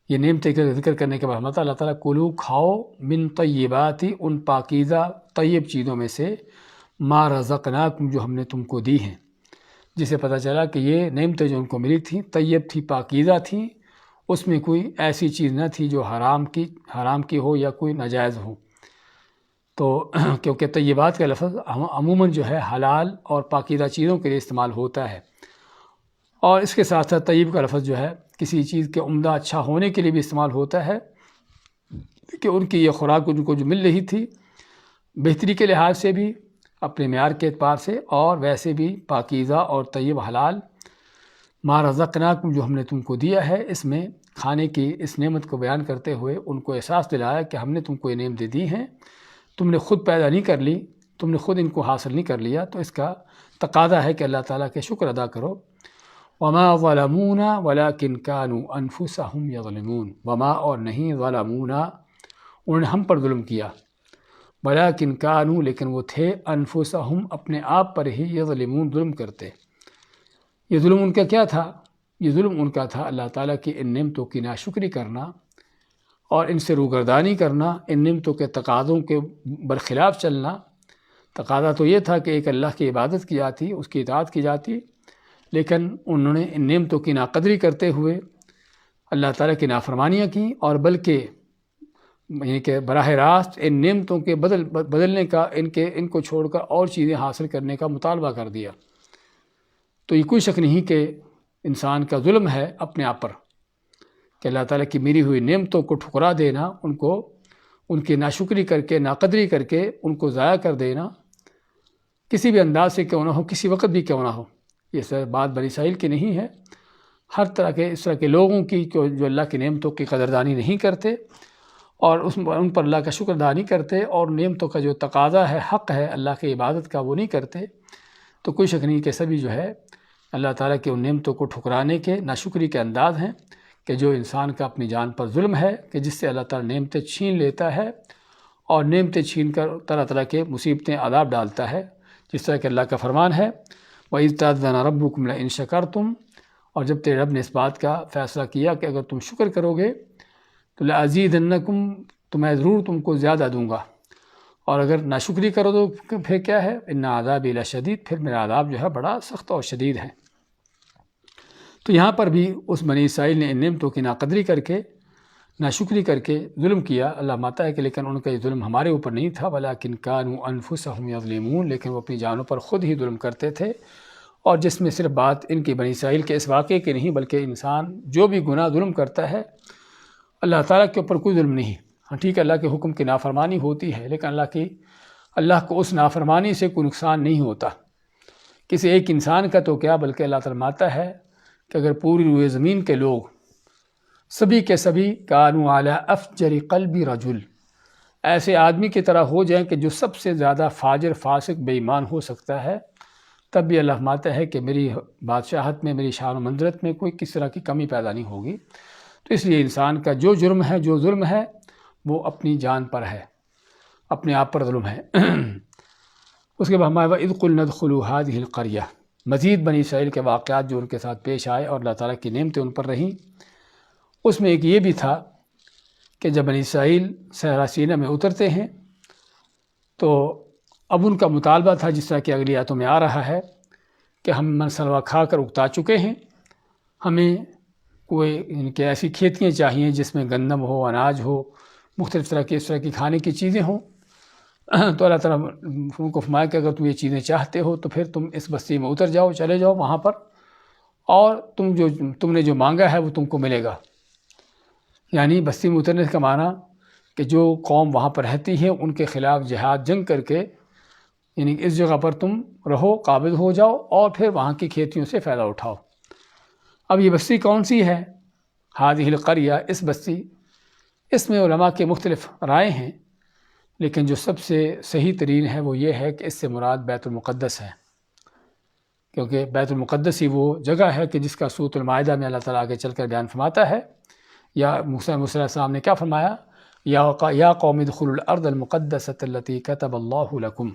یہ نعمتیں کا ذکر کرنے کے بعد اللہ تعالیٰ کلو کھاؤ من طیباتی ان پاکیزہ طیب چیزوں میں سے ما رزقناکم جو ہم نے تم کو دی ہیں، جسے پتہ چلا کہ یہ نعمتیں جو ان کو ملی تھیں طیب تھی، پاکیزہ تھیں، اس میں کوئی ایسی چیز نہ تھی جو حرام کی ہو یا کوئی ناجائز ہو۔ تو کیونکہ طیبات کا لفظ عموماً جو ہے حلال اور پاکیزہ چیزوں کے لیے استعمال ہوتا ہے، اور اس کے ساتھ ساتھ طیب کا لفظ جو ہے کسی چیز کے عمدہ اچھا ہونے کے لیے بھی استعمال ہوتا ہے، کہ ان کی یہ خوراک ان کو جو مل رہی تھی بہتری کے لحاظ سے بھی، اپنے معیار کے اعتبار سے، اور ویسے بھی پاکیزہ اور طیب حلال ما رزقناکم جو ہم نے تم کو دیا ہے، اس میں کھانے کی اس نعمت کو بیان کرتے ہوئے ان کو احساس دلایا کہ ہم نے تم کو یہ نعمتیں دی ہیں، تم نے خود پیدا نہیں کر لی، تم نے خود ان کو حاصل نہیں کر لیا، تو اس کا تقاضا ہے کہ اللہ تعالیٰ کے شکر ادا کرو۔ وما ظلمونا ولكن كانوا انفسهم يظلمون، وما اور نہیں، ظلمونا انہوں نے ہم پر ظلم کیا، ولكن كانوا لیکن وہ تھے، انفسهم اپنے آپ پر ہی، یظلمون ظلم کرتے۔ یہ ظلم ان کا کیا تھا؟ یہ ظلم ان کا تھا اللہ تعالیٰ کی ان نعمتوں کی ناشکری کرنا اور ان سے روگردانی کرنا، ان نعمتوں کے تقاضوں کے برخلاف چلنا۔ تقاضا تو یہ تھا کہ ایک اللہ کی عبادت کی جاتی، اس کی اطاعت کی جاتی، لیکن انہوں نے ان نعمتوں کی ناقدری کرتے ہوئے اللہ تعالیٰ کی نافرمانیاں کیں، اور بلکہ یعنی کہ براہ راست ان نعمتوں کے بدلنے کا، ان کو چھوڑ کر اور چیزیں حاصل کرنے کا مطالبہ کر دیا۔ تو یہ کوئی شک نہیں کہ انسان کا ظلم ہے اپنے آپ پر، کہ اللہ تعالیٰ کی ملی ہوئی نعمتوں کو ٹھکرا دینا، ان کی ناشکری کر کے، ناقدری کر کے ان کو ضائع کر دینا، کسی بھی انداز سے کیوں نہ ہو، کسی وقت بھی کیوں نہ ہو۔ یہ صرف بات بنی اسرائیل کی نہیں ہے، ہر طرح کے اس طرح کے لوگوں کی جو اللہ کی نعمتوں کی قدردانی نہیں کرتے اور ان پر اللہ کا شکر ادا نہیں کرتے، اور نعمتوں کا جو تقاضا ہے، حق ہے اللہ کی عبادت کا، وہ نہیں کرتے، تو کوئی شک نہیں کہ سبھی جو ہے اللہ تعالیٰ کی ان نعمتوں کو ٹھکرانے کے ناشکری کے انداز ہیں، کہ جو انسان کا اپنی جان پر ظلم ہے، کہ جس سے اللہ تعالیٰ نعمتیں چھین لیتا ہے، اور نعمتیں چھین کر طرح طرح کے مصیبتیں عذاب ڈالتا ہے، جس طرح کہ اللہ کا فرمان ہے وَإِذْ تَأَذَّنَ رَبُّكُمْ لَئِن شَكَرْتُمْ، اور جب تیرے رب نے اس بات کا فیصلہ کیا کہ اگر تم شکر کرو گے تو لَأَزِيدَنَّكُمْ، تو میں ضرور تم کو زیادہ دوں گا، اور اگر ناشکری کرو تو پھر کیا ہے، إِنَّ عَذَابِي لَشَدِيدٌ، پھر میرا عذاب جو ہے بڑا سخت اور شدید ہے۔ تو یہاں پر بھی اس بنی اسرائیل نے ان نعمتوں کی ناقدری کر کے، ناشکری کر کے ظلم کیا۔ اللہ ماتا ہے کہ لیکن ان کا یہ ظلم ہمارے اوپر نہیں تھا، وَلَكِنْ كَانُوا أَنفُسَهُمْ يَظْلِمُونَ، لیکن وہ اپنی جانوں پر خود ہی ظلم کرتے تھے، اور جس میں صرف بات ان کی بنی اسرائیل کے اس واقعے کی نہیں، بلکہ انسان جو بھی گناہ ظلم کرتا ہے اللہ تعالیٰ کے اوپر کوئی ظلم نہیں۔ ہاں ٹھیک ہے، اللہ کے حکم کی نافرمانی ہوتی ہے، لیکن اللہ کو اس نافرمانی سے کوئی نقصان نہیں ہوتا، کسی ایک انسان کا تو کیا، بلکہ اللہ تعالیٰ ماتا ہے کہ اگر پوری روئے زمین کے لوگ سبھی کے سبھی کانوا علی افجر قلب رجل، ایسے آدمی کی طرح ہو جائیں کہ جو سب سے زیادہ فاجر، فاسق، بے ایمان ہو سکتا ہے، تب بھی اللہ ماتا ہے کہ میری بادشاہت میں، میری شان و منزلت میں کوئی کس طرح کی کمی پیدا نہیں ہوگی۔ تو اس لیے انسان کا جو جرم ہے، جو ظلم ہے، وہ اپنی جان پر ہے، اپنے آپ پر ظلم ہے۔ اس کے بعد ہمارے وَإِذْ قُلْنَا ادْخُلُوا هَٰذِهِ الْقَرْيَةَ، مزید بنی اسرائیل کے واقعات جو ان کے ساتھ پیش آئے اور اللہ تعالیٰ کی نعمتیں ان پر رہیں، اس میں ایک یہ بھی تھا کہ جب بنی اسرائیل صحرا سینا میں اترتے ہیں تو اب ان کا مطالبہ تھا، جس طرح کہ اگلی آیتوں میں آ رہا ہے، کہ ہم منسلوا کھا کر اکتا چکے ہیں، ہمیں کوئی ان کے ایسی کھیتیاں چاہیے جس میں گندم ہو، اناج ہو، مختلف طرح کی اس طرح کی کھانے کی چیزیں ہوں۔ تو اللہ تعالیٰ ان کو فرمایا کہ اگر تم یہ چیزیں چاہتے ہو تو پھر تم اس بستی میں اتر جاؤ، چلے جاؤ وہاں پر، اور تم نے جو مانگا ہے وہ تم کو ملے گا۔ یعنی بستی میں اترنے کا معنی کہ جو قوم وہاں پر رہتی ہے ان کے خلاف جہاد جنگ کر کے، یعنی اس جگہ پر تم رہو، قابض ہو جاؤ، اور پھر وہاں کی کھیتیوں سے فائدہ اٹھاؤ۔ اب یہ بستی کون سی ہے؟ هذه القرية، اس بستی، اس میں علماء کے مختلف رائے ہیں، لیکن جو سب سے صحیح ترین ہے وہ یہ ہے کہ اس سے مراد بیت المقدس ہے، کیونکہ بیت المقدس ہی وہ جگہ ہے کہ جس کا سورۃ المائدہ میں اللہ تعالیٰ آگے چل کر بیان فرماتا ہے، یا موسیٰ علیہ السلام نے کیا فرمایا، یا قوم ادخلوا الارض المقدسۃ التی کتب اللہ لکم،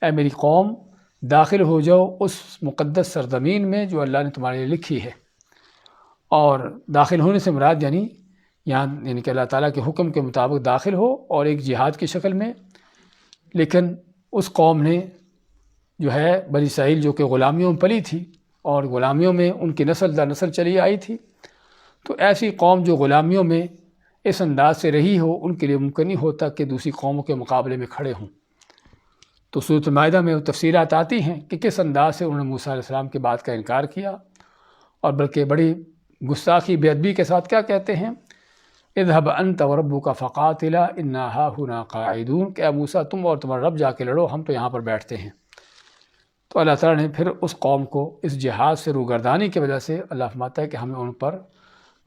اے میری قوم داخل ہو جاؤ اس مقدس سرزمین میں جو اللہ نے تمہارے لیے لکھی ہے۔ اور داخل ہونے سے مراد یعنی یہاں یعنی کہ اللہ تعالیٰ کے حکم کے مطابق داخل ہو اور ایک جہاد کی شکل میں، لیکن اس قوم نے جو ہے بنی اسرائیل جو کہ غلامیوں میں پلی تھی اور غلامیوں میں ان کی نسل در نسل چلی آئی تھی، تو ایسی قوم جو غلامیوں میں اس انداز سے رہی ہو ان کے لیے ممکن نہیں ہوتا کہ دوسری قوموں کے مقابلے میں کھڑے ہوں۔ تو سورۃ المائدہ میں وہ تفصیلات آتی ہیں کہ کس انداز سے انہوں نے موسیٰ علیہ السلام کی بات کا انکار کیا، اور بلکہ بڑی گستاخی بے ادبی کے ساتھ کیا کہتے ہیں، اذهب انت وربک فقاتلا انا ہاہنا قاعدون، کہ اے موسیٰ تم اور تمہارا رب جا کے لڑو، ہم تو یہاں پر بیٹھتے ہیں۔ تو اللہ تعالیٰ نے پھر اس قوم کو اس جہاد سے روگردانی کی وجہ سے اللہ فرماتا ہے کہ ہمیں ان پر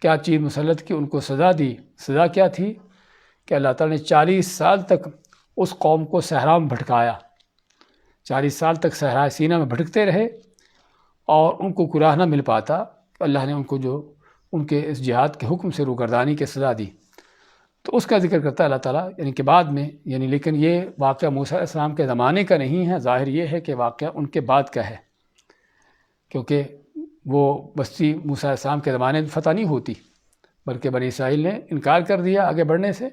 کیا چیز مسلط کی، ان کو سزا دی۔ سزا کیا تھی کہ اللہ تعالیٰ نے 40 سال تک اس قوم کو صحرا میں بھٹکایا، 40 سال تک صحرائے سینا میں بھٹکتے رہے اور ان کو کراہ نہ مل پاتا۔ اللہ نے ان کو جو ان کے اس جہاد کے حکم سے روگردانی کی سزا دی۔ تو اس کا ذکر کرتا ہے اللہ تعالیٰ، یعنی کہ بعد میں، یعنی لیکن یہ واقعہ موسیٰ علیہ السلام کے زمانے کا نہیں ہے، ظاہر یہ ہے کہ واقعہ ان کے بعد کا ہے، کیونکہ وہ بستی موسیٰ علیہ السلام کے زمانے میں فتح نہیں ہوتی، بلکہ بنی اسرائیل نے انکار کر دیا آگے بڑھنے سے،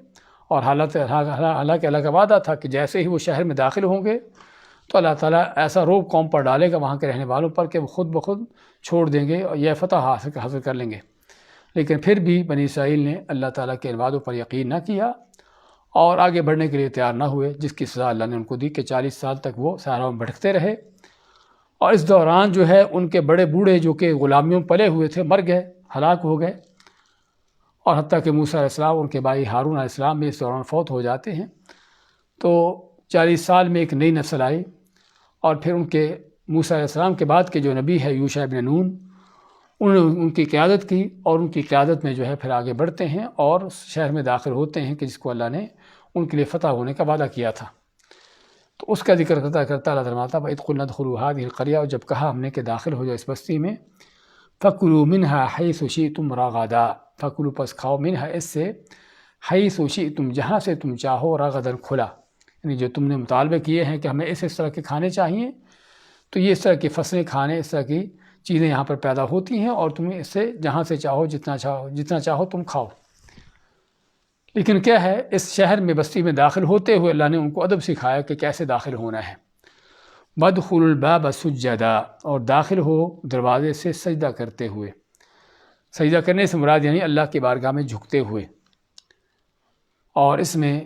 اور حالانکہ اللہ کا وعدہ تھا کہ جیسے ہی وہ شہر میں داخل ہوں گے تو اللہ تعالیٰ ایسا روب قوم پر ڈالے گا وہاں کے رہنے والوں پر کہ وہ خود بخود چھوڑ دیں گے اور یہ فتح حاصل کر لیں گے۔ لیکن پھر بھی بنی اسرائیل نے اللہ تعالیٰ کے ان وعدوں پر یقین نہ کیا اور آگے بڑھنے کے لیے تیار نہ ہوئے، جس کی سزا اللہ نے ان کو دی کہ 40 سال تک وہ صحرا میں بھٹکتے رہے، اور اس دوران جو ہے ان کے بڑے بوڑھے جو کہ غلامیوں میں پلے ہوئے تھے مر گئے، ہلاک ہو گئے، اور حتیٰ کہ موسیٰ علیہ السلام ان کے بھائی ہارون علیہ السلام بھی اس دوران فوت ہو جاتے ہیں۔ تو 40 سال میں ایک نئی نسل آئی، اور پھر ان کے موسیٰ علیہ السلام کے بعد کے جو نبی ہے یوشع ابن نون، انہوں نے ان کی قیادت کی، اور ان کی قیادت میں جو ہے پھر آگے بڑھتے ہیں اور شہر میں داخل ہوتے ہیں کہ جس کو اللہ نے ان کے لیے فتح ہونے کا وعدہ کیا تھا۔ تو اس کا ذکر کرتا اللہ تعالیٰ وَإِذْ قُلْنَا ادْخُلُوا هَٰذِهِ الْقَرْيَةَ، اور جب کہا ہم نے کہ داخل ہو جاؤ اس بستی میں، فَكُلُوا مِنْهَا حَيْثُ شِئْتُمْ رَغَدًا، فَكُلُوا پس کھاؤ مِنْهَا اس سے، حَيْثُ شِئْتُمْ جہاں سے تم چاہو، رَغَدًا کھلا، یعنی جو تم نے مطالبے کیے ہیں کہ ہمیں اس طرح کے کھانے چاہیے، تو یہ اس طرح کی فصلیں کھانے، اس طرح کی چیزیں یہاں پر پیدا ہوتی ہیں، اور تمہیں اس سے جہاں سے چاہو جتنا چاہو تم کھاؤ۔ لیکن کیا ہے، اس شہر میں بستی میں داخل ہوتے ہوئے اللہ نے ان کو ادب سکھایا کہ کیسے داخل ہونا ہے۔ وَادْخُلُوا الْبَابَ سُجَّدًا، اور داخل ہو دروازے سے سجدہ کرتے ہوئے۔ سجدہ کرنے سے مراد یعنی اللہ کی بارگاہ میں جھکتے ہوئے، اور اس میں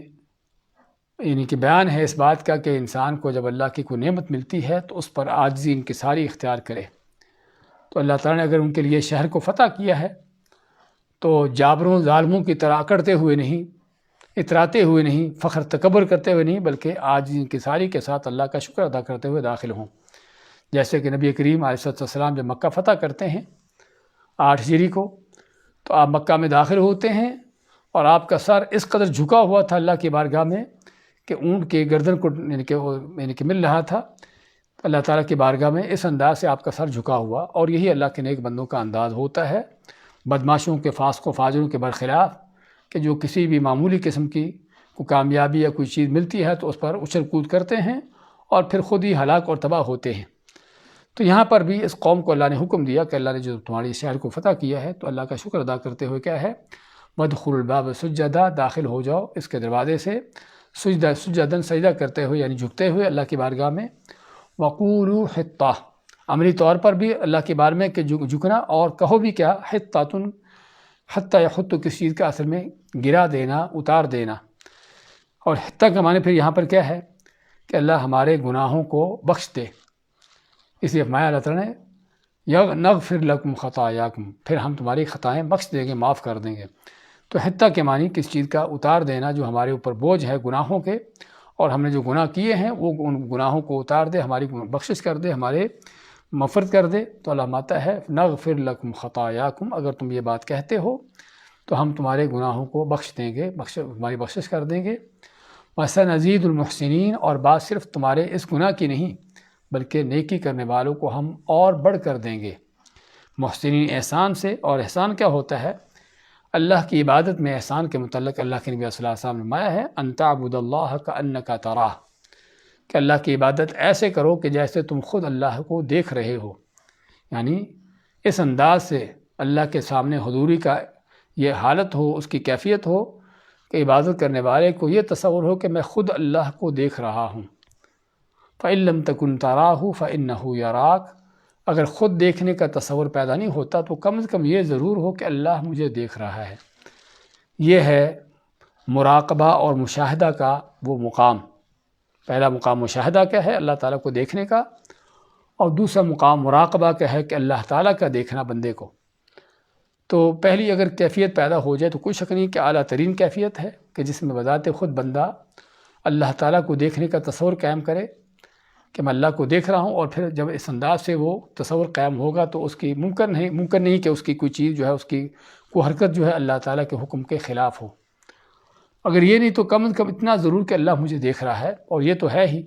یعنی کہ بیان ہے اس بات کا کہ انسان کو جب اللہ کی کوئی نعمت ملتی ہے تو اس پر عاجزی انکساری اختیار کرے۔ تو اللہ تعالیٰ نے اگر ان کے لیے شہر کو فتح کیا ہے تو جابروں ظالموں کی طرح اکڑتے ہوئے نہیں، اتراتے ہوئے نہیں، فخر تکبر کرتے ہوئے نہیں، بلکہ عاجزی انکساری کے ساتھ اللہ کا شکر ادا کرتے ہوئے داخل ہوں۔ جیسے کہ نبی کریم علیہ السلام جب مکہ فتح کرتے ہیں 8 ہجری کو، تو آپ مکہ میں داخل ہوتے ہیں اور آپ کا سر اس قدر جھکا ہوا تھا اللہ کی بارگاہ میں کہ اونٹ کے گردن کو یعنی کہ مل رہا تھا اللہ تعالیٰ کی بارگاہ میں، اس انداز سے آپ کا سر جھکا ہوا، اور یہی اللہ کے نیک بندوں کا انداز ہوتا ہے بدماشوں کے، فاسق و فاجروں کے برخلاف، کہ جو کسی بھی معمولی قسم کی کوئی کامیابی یا کوئی چیز ملتی ہے تو اس پر اچھل کود کرتے ہیں اور پھر خود ہی ہلاک اور تباہ ہوتے ہیں۔ تو یہاں پر بھی اس قوم کو اللہ نے حکم دیا کہ اللہ نے جو تمہاری شہر کو فتح کیا ہے تو اللہ کا شکر ادا کرتے ہوئے کیا ہے، وَادْخُلُوا الْبَابَ سُجَّدًا، داخل ہو جاؤ اس کے دروازے سے سجداً سجدہ کرتے ہوئے، یعنی جھکتے ہوئے اللہ کی بارگاہ میں، وَقُولُوا حِطَّةٌ، عملی طور پر بھی اللہ کی بارگاہ میں کہ جھکنا، اور کہو بھی کیا، حِطَّةٌ، حتیٰ یحط کس چیز کا اصل میں گرا دینا، اتار دینا، اور حتیٰ کا معنی پھر یہاں پر کیا ہے کہ اللہ ہمارے گناہوں کو بخش دے، اس لیے فرمایا اللہ تعالیٰ نے نغفر لکم خطایاکم، پھر ہم تمہاری خطائیں بخش دیں گے، معاف کر دیں گے۔ تو حتیٰ کے معنی کس چیز کا اتار دینا، جو ہمارے اوپر بوجھ ہے گناہوں کے، اور ہم نے جو گناہ کیے ہیں وہ ان گناہوں کو اتار دے، ہماری بخشش کر دے، ہمارے مغفرت کر دے۔ تو اللہ ماتا ہے نغفر لکم خطایاکم، اگر تم یہ بات کہتے ہو تو ہم تمہارے گناہوں کو بخش دیں گے، تمہاری بخشش کر دیں گے۔ وَسَنَزِيدُ الْمُحْسِنِينَ، اور بات صرف تمہارے اس گناہ کی نہیں بلکہ نیکی کرنے والوں کو ہم اور بڑھ کر دیں گے۔ محسنین احسان سے، اور احسان کیا ہوتا ہے؟ اللہ کی عبادت میں احسان کے متعلق اللہ کے نبی صلی اللہ علیہ وسلم نے فرمایا ہے ان تعبد اللہ کأنک تراہ، کہ اللہ کی عبادت ایسے کرو کہ جیسے تم خود اللہ کو دیکھ رہے ہو، یعنی اس انداز سے اللہ کے سامنے حضوری کا یہ حالت ہو، اس کی کیفیت ہو کہ عبادت کرنے والے کو یہ تصور ہو کہ میں خود اللہ کو دیکھ رہا ہوں۔ فَإِن لَّمْ تَكُن تَرَاهُ فَإِنَّهُ يَرَاكَ، اگر خود دیکھنے کا تصور پیدا نہیں ہوتا تو کم از کم یہ ضرور ہو کہ اللہ مجھے دیکھ رہا ہے۔ یہ ہے مراقبہ اور مشاہدہ کا وہ مقام۔ پہلا مقام مشاہدہ کا ہے، اللہ تعالیٰ کو دیکھنے کا، اور دوسرا مقام مراقبہ کا ہے کہ اللہ تعالیٰ کا دیکھنا بندے کو۔ تو پہلی اگر کیفیت پیدا ہو جائے تو کوئی شک نہیں کہ اعلیٰ ترین کیفیت ہے کہ جس میں بذات خود بندہ اللہ تعالیٰ کو دیکھنے کا تصور قائم کرے کہ میں اللہ کو دیکھ رہا ہوں، اور پھر جب اس انداز سے وہ تصور قائم ہوگا تو اس کی ممکن نہیں کہ اس کی کوئی چیز جو ہے، اس کی کوئی حرکت جو ہے اللہ تعالیٰ کے حکم کے خلاف ہو۔ اگر یہ نہیں تو کم از کم اتنا ضرور کہ اللہ مجھے دیکھ رہا ہے، اور یہ تو ہے ہی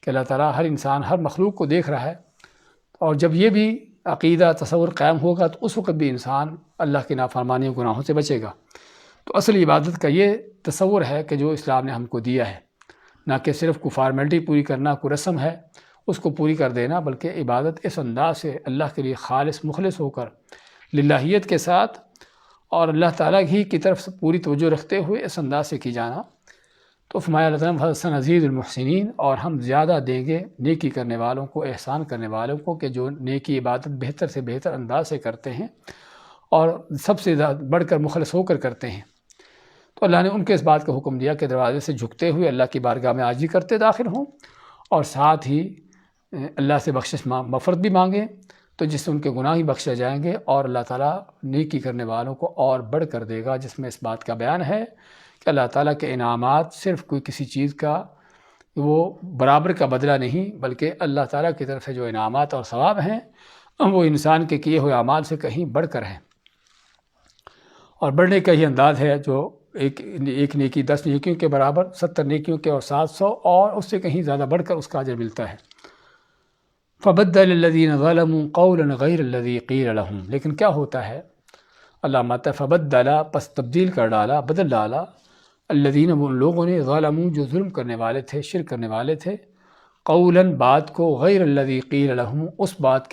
کہ اللہ تعالیٰ ہر انسان، ہر مخلوق کو دیکھ رہا ہے۔ اور جب یہ بھی عقیدہ تصور قائم ہوگا تو اس وقت بھی انسان اللہ کی نافرمانی و گناہوں سے بچے گا۔ تو اصل عبادت کا یہ تصور ہے کہ جو اسلام نے ہم کو دیا ہے، نہ کہ صرف کوئی فارمیلٹی پوری کرنا، کوئی رسم ہے اس کو پوری کر دینا، بلکہ عبادت اس انداز سے اللہ کے لیے خالص مخلص ہو کر للہیت کے ساتھ اور اللہ تعالیٰ ہی کی طرف سے پوری توجہ رکھتے ہوئے اس انداز سے کی جانا۔ تو فرمایا اللہ تعالیٰ حسن عزیز المحسنین، اور ہم زیادہ دیں گے نیکی کرنے والوں کو، احسان کرنے والوں کو، کہ جو نیکی عبادت بہتر سے بہتر انداز سے کرتے ہیں اور سب سے بڑھ کر مخلص ہو کر کرتے ہیں۔ تو اللہ نے ان کے اس بات کا حکم دیا کہ دروازے سے جھکتے ہوئے اللہ کی بارگاہ میں عاجزی کرتے داخل ہوں، اور ساتھ ہی اللہ سے بخشش مغفرت بھی مانگیں، تو جس سے ان کے گناہ ہی بخشے جائیں گے، اور اللہ تعالیٰ نیکی کرنے والوں کو اور بڑھ کر دے گا، جس میں اس بات کا بیان ہے کہ اللہ تعالیٰ کے انعامات صرف کوئی کسی چیز کا وہ برابر کا بدلہ نہیں، بلکہ اللہ تعالیٰ کی طرف سے جو انعامات اور ثواب ہیں وہ انسان کے کیے ہوئے اعمال سے کہیں بڑھ کر ہیں، اور بڑھنے کا ہی انداز ہے جو ایک نیکی 10 نیکیوں کے برابر، 70 نیکیوں کے اور 700 اور اس سے کہیں زیادہ بڑھ کر اس کا اجر ملتا ہے۔ فَبَدَّلَ الَّذِينَ ظَلَمُوا قَوْلًا غَيْرَ الَّذِي قِيلَ لَهُمْ، لیکن کیا ہوتا ہے، اللہ ماتا فبدلا، پس تبدیل کر ڈالا، بدل ڈالا، الذین، ان لوگوں نے، ظلموا، جو ظلم کرنے والے تھے، شرک کرنے والے تھے، قولاً، بات کو، غیر الذی قیل لہم، اس بات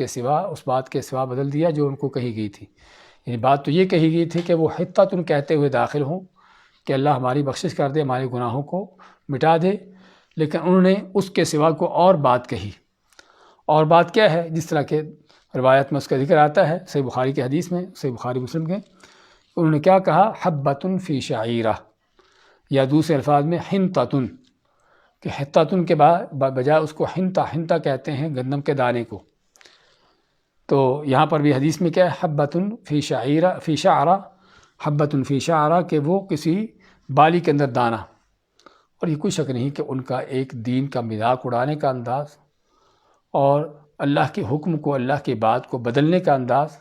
کے سوا بدل دیا جو ان کو کہی گئی تھی۔ یعنی بات تو یہ کہی گئی تھی کہ وہ حطۃ کہتے ہوئے داخل ہوں کہ اللہ ہماری بخشش کر دے، ہمارے گناہوں کو مٹا دے، لیکن انہوں نے اس کے سوا کو اور بات کہی۔ اور بات کیا ہے؟ جس طرح کہ روایت میں اس کا ذکر آتا ہے، صحیح بخاری کی حدیث میں، صحیح بخاری مسلم کے، انہوں نے کیا کہا، حبۃ فی شعیرہ، یا دوسرے الفاظ میں حنطۃ، کہ حطۃ کے بجائے اس کو حنطہ کہتے ہیں گندم کے دانے کو۔ تو یہاں پر بھی حدیث میں کیا ہے، حبۃ فی شعرہ، حبۃ فی شعرہ، کہ وہ کسی بالی کے اندر دانہ۔ اور یہ کوئی شک نہیں کہ ان کا ایک دین کا مذاق اڑانے کا انداز، اور اللہ کے حکم کو، اللہ کی بات کو بدلنے کا انداز،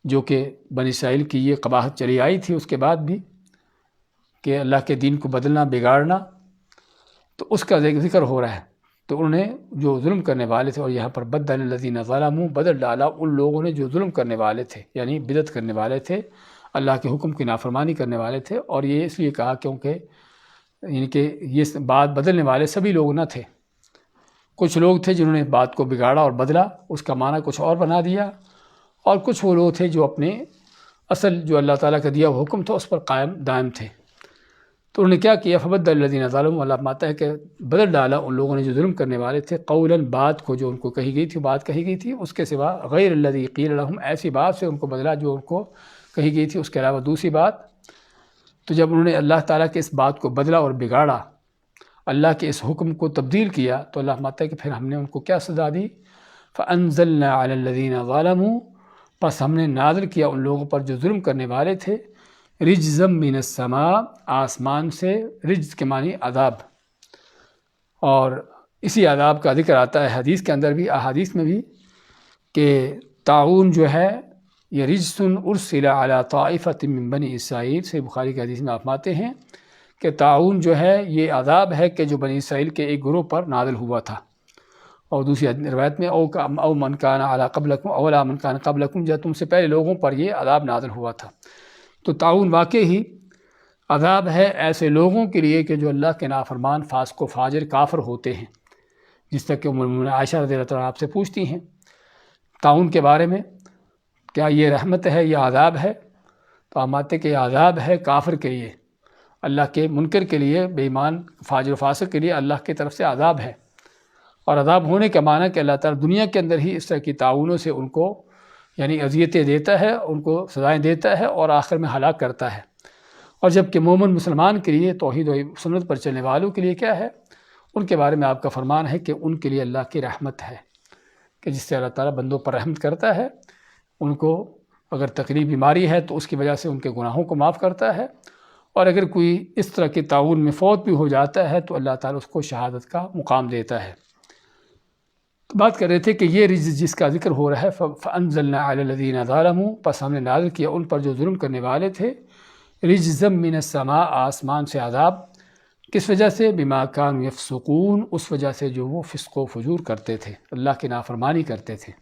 جو کہ بنی اسرائیل کی یہ قباحت چلی آئی تھی اس کے بعد بھی، کہ اللہ کے دین کو بدلنا، بگاڑنا، تو اس کا ذکر ہو رہا ہے۔ تو انہوں نے جو ظلم کرنے والے تھے، اور یہاں پر بدل الذین ظلموا، بدل ڈالا ان لوگوں نے جو ظلم کرنے والے تھے، یعنی بدعت کرنے والے تھے، اللہ کے حکم کی نافرمانی کرنے والے تھے۔ اور یہ اس لیے کہا کیونکہ یعنی کہ یہ بات بدلنے والے سبھی لوگ نہ تھے، کچھ لوگ تھے جنہوں نے بات کو بگاڑا اور بدلا، اس کا معنی کچھ اور بنا دیا، اور کچھ وہ لوگ تھے جو اپنے اصل جو اللہ تعالیٰ کا دیا وہ حکم تھا اس پر قائم دائم تھے۔ تو انہوں نے کیا کیا، فبدل الذین ظلموا، اللہ ماتا ہے کہ بدل ڈالا ان لوگوں نے جو ظلم کرنے والے تھے، قولاً، بات کو، جو ان کو کہی گئی تھی، بات کہی گئی تھی اس کے سوا، غیر الذی قیل لہم، ایسی بات سے ان کو بدلا جو ان کو کہی گئی تھی، اس کے علاوہ دوسری بات۔ تو جب انہوں نے اللہ تعالیٰ کے اس بات کو بدلا اور بگاڑا، اللہ کے اس حکم کو تبدیل کیا، تو اللہ ماتا ہے کہ پھر ہم نے ان کو کیا سزا دی، فَأَنزَلْنَا عَلَى الَّذِينَ ظَلَمُوا، پس ہم نے نازل کیا ان لوگوں پر جو ظلم کرنے والے تھے، رجزا من السماء، آسمان سے، رجز کے معنی عذاب۔ اور اسی عذاب کا ذکر آتا ہے حدیث کے اندر بھی، احادیث میں بھی، کہ طاعون جو ہے یہ رجس ارسل علی طائفۃ من بنی اسرائیل، سے بخاری کی حدیث میں آپ ماتے ہیں کہ طاعون جو ہے یہ عذاب ہے کہ جو بنی اسرائیل کے ایک گروہ پر نازل ہوا تھا۔ اور دوسری روایت میں او من کان علی قبلکم، اولا من کان قبلکم، جب تم سے پہلے لوگوں پر یہ عذاب نازل ہوا تھا۔ تو طاعون واقع ہی عذاب ہے ایسے لوگوں کے لیے کہ جو اللہ کے نافرمان، فاسق و فاجر، کافر ہوتے ہیں، جس طرح کہ ام المؤمنین عائشہ رضی اللہ عنہا آپ سے پوچھتی ہیں طاعون کے بارے میں، کیا یہ رحمت ہے یا عذاب ہے؟ تو ہم آتے کہ یہ عذاب ہے کافر کے لیے، اللہ کے منکر کے لیے، بے ایمان فاجر و فاسق کے لیے اللہ کی طرف سے عذاب ہے۔ اور عذاب ہونے کا معنی کہ اللہ تعالیٰ دنیا کے اندر ہی اس طرح کی تعاونوں سے ان کو یعنی اذیتیں دیتا ہے، ان کو سزائیں دیتا ہے اور آخر میں ہلاک کرتا ہے۔ اور جبکہ مومن مسلمان کے لیے، توحید و سنت پر چلنے والوں کے لیے کیا ہے؟ ان کے بارے میں آپ کا فرمان ہے کہ ان کے لیے اللہ کی رحمت ہے، کہ جس سے اللہ تعالیٰ بندوں پر رحمت کرتا ہے، ان کو اگر تکلیف بیماری ہے تو اس کی وجہ سے ان کے گناہوں کو معاف کرتا ہے، اور اگر کوئی اس طرح کے تعاون میں فوت بھی ہو جاتا ہے تو اللہ تعالیٰ اس کو شہادت کا مقام دیتا ہے۔ بات کر رہے تھے کہ یہ رجز جس کا ذکر ہو رہا ہے، فَأَنزَلْنَا عَلَى الَّذِينَ ظَلَمُوا، پس ہم نے نازل کیا ان پر جو ظلم کرنے والے تھے، رجزا من السماء، آسمان سے عذاب، کس وجہ سے؟ بما كانوا يفسقون، اس وجہ سے جو وہ فسق و فجور کرتے تھے، اللہ کی نافرمانی کرتے تھے۔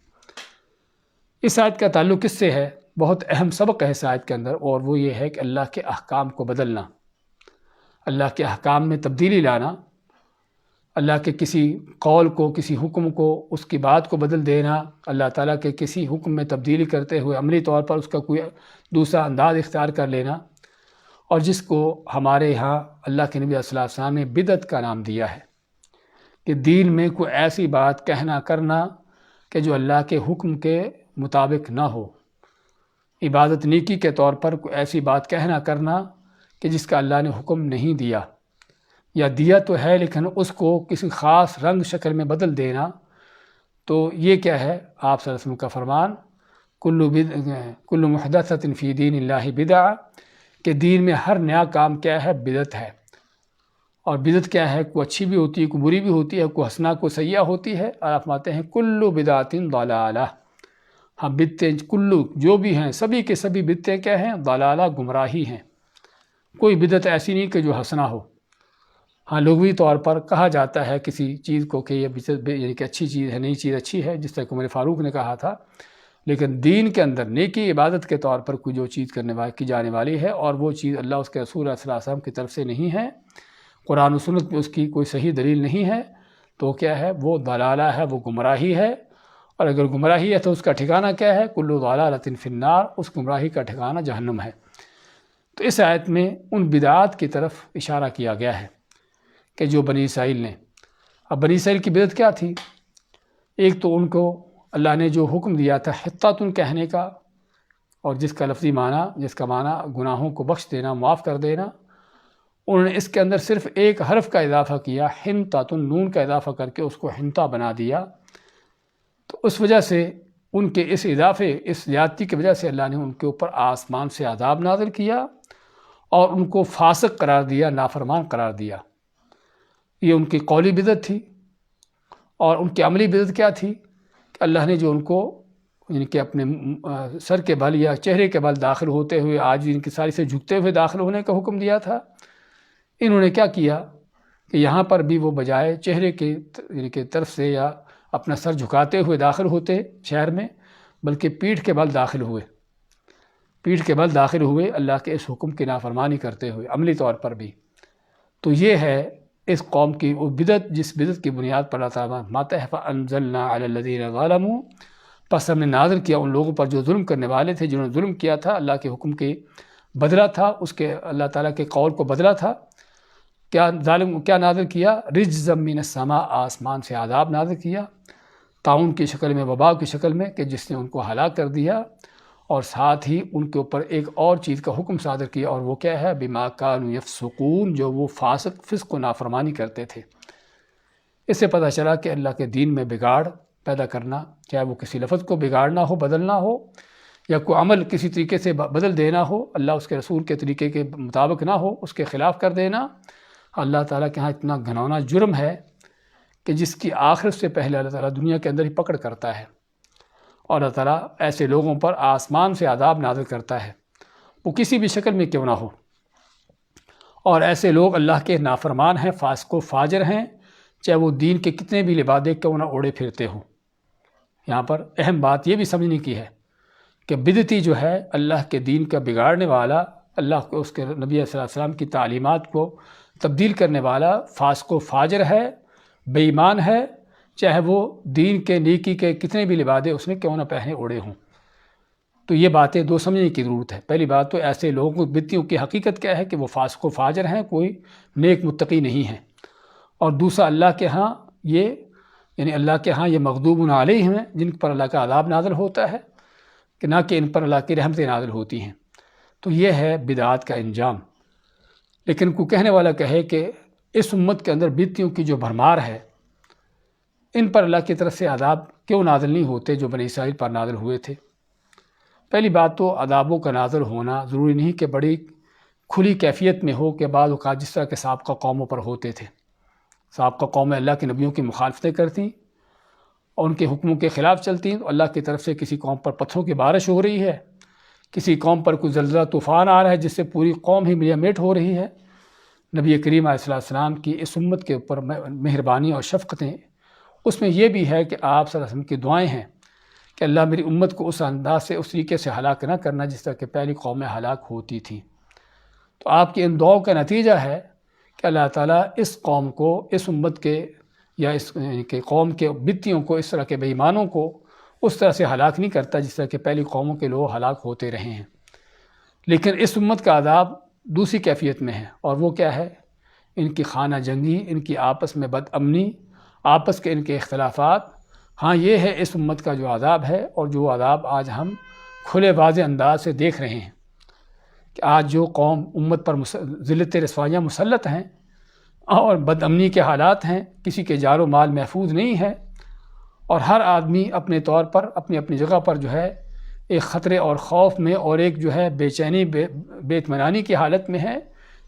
اس آیت کا تعلق کس سے ہے؟ بہت اہم سبق ہے اس آیت کے اندر، اور وہ یہ ہے کہ اللہ کے احکام کو بدلنا، اللہ کے احکام میں تبدیلی لانا، اللہ کے کسی قول کو، کسی حکم کو، اس کی بات کو بدل دینا، اللہ تعالیٰ کے کسی حکم میں تبدیلی کرتے ہوئے عملی طور پر اس کا کوئی دوسرا انداز اختیار کر لینا، اور جس کو ہمارے ہاں اللہ کے نبی صلی اللہ علیہ وسلم نے بدعت کا نام دیا ہے، کہ دین میں کوئی ایسی بات کہنا کرنا کہ جو اللہ کے حکم کے مطابق نہ ہو، عبادت نیکی کے طور پر کوئی ایسی بات کہنا کرنا کہ جس کا اللہ نے حکم نہیں دیا، یا دیا تو ہے لیکن اس کو کسی خاص رنگ شکل میں بدل دینا، تو یہ کیا ہے؟ آپ صلی اللہ علیہ وسلم کا فرمان کل محدثۃ فی دین اللہ بدعہ، کہ دین میں ہر نیا کام کیا ہے؟ بدعت ہے۔ اور بدعت کیا ہے؟ کوئی اچھی بھی ہوتی ہے، کوئی بری بھی ہوتی ہے، کوئی حسنہ کوئی سیئہ ہوتی ہے، اور آپ فرماتے ہیں کل بدعۃ ضلالہ، ہاں بدعتیں کلو جو بھی ہیں، سبھی کے سبھی بدعتیں کیا ہیں؟ ضلالہ، گمراہی ہیں۔ کوئی بدعت ایسی نہیں کہ جو حسنہ ہو۔ ہاں لغوی طور پر کہا جاتا ہے کسی چیز کو کہ یہ بدعت یعنی کہ اچھی چیز ہے، نئی چیز اچھی ہے، جس طرح کہ عمر فاروق نے کہا تھا، لیکن دین کے اندر نیکی عبادت کے طور پر کوئی جو چیز کی جانے والی ہے اور وہ چیز اللہ اس کے رسول صلی اللہ علیہ وسلم کی طرف سے نہیں ہے، قرآن و سنت میں اس کی کوئی صحیح دلیل نہیں ہے، تو کیا ہے؟ وہ ضلالہ ہے، وہ گمراہی ہے۔ اور اگر گمراہی ہے تو اس کا ٹھکانہ کیا ہے؟ کل ضلالۃ فی النار، اس گمراہی کا ٹھکانہ جہنم ہے۔ تو اس آیت میں ان بدعات کی طرف اشارہ کیا گیا ہے کہ جو بنی اسرائیل نے، اب بنی اسرائیل کی بدعت کیا تھی؟ ایک تو ان کو اللہ نے جو حکم دیا تھا حطۃ کہنے کا، اور جس کا لفظی معنی، جس کا معنی گناہوں کو بخش دینا، معاف کر دینا، انہوں نے اس کے اندر صرف ایک حرف کا اضافہ کیا، حنطۃ، نون کا اضافہ کر کے اس کو حنطہ بنا دیا۔ تو اس وجہ سے ان کے اس اضافے، اس زیادتی کی وجہ سے اللہ نے ان کے اوپر آسمان سے عذاب نازل کیا اور ان کو فاسق قرار دیا، نافرمان قرار دیا۔ یہ ان کی قولی بدعت تھی، اور ان کی عملی بدعت کیا تھی؟ کہ اللہ نے جو ان کو یعنی کہ اپنے سر کے بل یا چہرے کے بل داخل ہوتے ہوئے آج ان کی ساری سے جھکتے ہوئے داخل ہونے کا حکم دیا تھا، انہوں نے کیا کیا کہ یہاں پر بھی وہ بجائے چہرے کے یعنی کہ طرف سے یا اپنا سر جھکاتے ہوئے داخل ہوتے شہر میں، بلکہ پیٹھ کے بل داخل ہوئے، پیٹھ کے بل داخل ہوئے اللہ کے اس حکم کی نافرمانی کرتے ہوئے عملی طور پر بھی۔ تو یہ ہے اس قوم کی وہ بدعت جس بدعت کی بنیاد پر اللہ تعالیٰ فرماتا ہے فَأَنزَلْنَا عَلَى الَّذِينَ ظَلَمُوا، پس ہم نے نازل کیا ان لوگوں پر جو ظلم کرنے والے تھے، جنہوں نے ظلم کیا تھا، اللہ کے حکم کے بدلہ تھا، اس کے اللہ تعالیٰ کے قول کو بدلا تھا۔ کیا نازل کیا؟ رجزا من السماء، آسمان سے عذاب نازل کیا، طاعون کی شکل میں، وبا کی شکل میں، کہ جس نے ان کو ہلاک کر دیا، اور ساتھ ہی ان کے اوپر ایک اور چیز کا حکم صادر کیا، اور وہ کیا ہے؟ بما كانوا يفسقون، جو وہ فسق و نافرمانی کرتے تھے۔ اس سے پتہ چلا کہ اللہ کے دین میں بگاڑ پیدا کرنا، چاہے وہ کسی لفظ کو بگاڑنا ہو، بدلنا ہو، یا کوئی عمل کسی طریقے سے بدل دینا ہو، اللہ اس کے رسول کے طریقے کے مطابق نہ ہو، اس کے خلاف کر دینا، اللہ تعالیٰ کے ہاں اتنا گھناؤنا جرم ہے کہ جس کی آخرت سے پہلے اللہ تعالیٰ دنیا کے اندر ہی پکڑ کرتا ہے، اور اللہ تعالیٰ ایسے لوگوں پر آسمان سے عذاب نازل کرتا ہے، وہ کسی بھی شکل میں کیوں نہ ہو۔ اور ایسے لوگ اللہ کے نافرمان ہیں، فاسق و فاجر ہیں، چاہے وہ دین کے کتنے بھی لبادے کیوں نہ اوڑے پھرتے ہوں۔ یہاں پر اہم بات یہ بھی سمجھنے کی ہے کہ بدعتی جو ہے اللہ کے دین کا بگاڑنے والا، اللہ کو اس کے نبی صلی اللہ علیہ وسلم کی تعلیمات کو تبدیل کرنے والا فاسق و فاجر ہے، بے ایمان ہے، چاہے وہ دین کے نیکی کے کتنے بھی لبادے اس نے کیوں نہ پہنے اوڑے ہوں۔ تو یہ باتیں دو سمجھنے کی ضرورت ہے۔ پہلی بات تو ایسے لوگوں کو بدعتیوں کی حقیقت کیا ہے کہ وہ فاسق و فاجر ہیں، کوئی نیک متقی نہیں ہیں، اور دوسرا اللہ کے ہاں یہ یعنی اللہ کے ہاں یہ مغضوب علیہم ہیں، جن پر اللہ کا عذاب نازل ہوتا ہے، کہ نہ کہ ان پر اللہ کی رحمتیں نازل ہوتی ہیں۔ تو یہ ہے بدعات کا انجام۔ لیکن کوئی کہنے والا کہے کہ اس امت کے اندر بدعتیوں کی جو بھرمار ہے، ان پر اللہ کی طرف سے عذاب کیوں نازل نہیں ہوتے جو بنی اسرائیل پر نازل ہوئے تھے؟ پہلی بات تو عذابوں کا نازل ہونا ضروری نہیں کہ بڑی کھلی کیفیت میں ہو، کہ بعض اوقات جس طرح کے سابقہ قوموں پر ہوتے تھے۔ سابقہ قومیں اللہ کے نبیوں کی مخالفتیں کرتیں اور ان کے حکموں کے خلاف چلتی ہیں، تو اللہ کی طرف سے کسی قوم پر پتھروں کی بارش ہو رہی ہے، کسی قوم پر کوئی زلزلہ طوفان آ رہا ہے جس سے پوری قوم ہی میٹ ہو رہی ہے۔ نبی کریم علیہ السلام کی اس امت کے اوپر مہربانی اور شفقتیں، اس میں یہ بھی ہے کہ آپ صلی اللہ علیہ وسلم کی دعائیں ہیں کہ اللہ میری امت کو اس انداز سے اس طریقے سے ہلاک نہ کرنا جس طرح کہ پہلی قومیں ہلاک ہوتی تھیں۔ تو آپ کی ان دعاؤں کا نتیجہ ہے کہ اللہ تعالیٰ اس قوم کو، اس امت کے یا اس کے قوم کے بدعتیوں کو، اس طرح کے بے ایمانوں کو اس طرح سے ہلاک نہیں کرتا جس طرح کہ پہلی قوموں کے لوگ ہلاک ہوتے رہے ہیں۔ لیکن اس امت کا عذاب دوسری کیفیت میں ہے، اور وہ کیا ہے؟ ان کی خانہ جنگی، ان کی آپس میں بد امنی، آپس کے ان کے اختلافات۔ ہاں یہ ہے اس امت کا جو عذاب ہے، اور جو عذاب آج ہم کھلے واضح انداز سے دیکھ رہے ہیں کہ آج جو قوم امت پر ذلت رسوائیاں مسلط ہیں اور بد امنی کے حالات ہیں، کسی کے جان و مال محفوظ نہیں ہے، اور ہر آدمی اپنے طور پر اپنی اپنی جگہ پر جو ہے ایک خطرے اور خوف میں اور ایک جو ہے بے چینی بے اطمینانی کی حالت میں ہے۔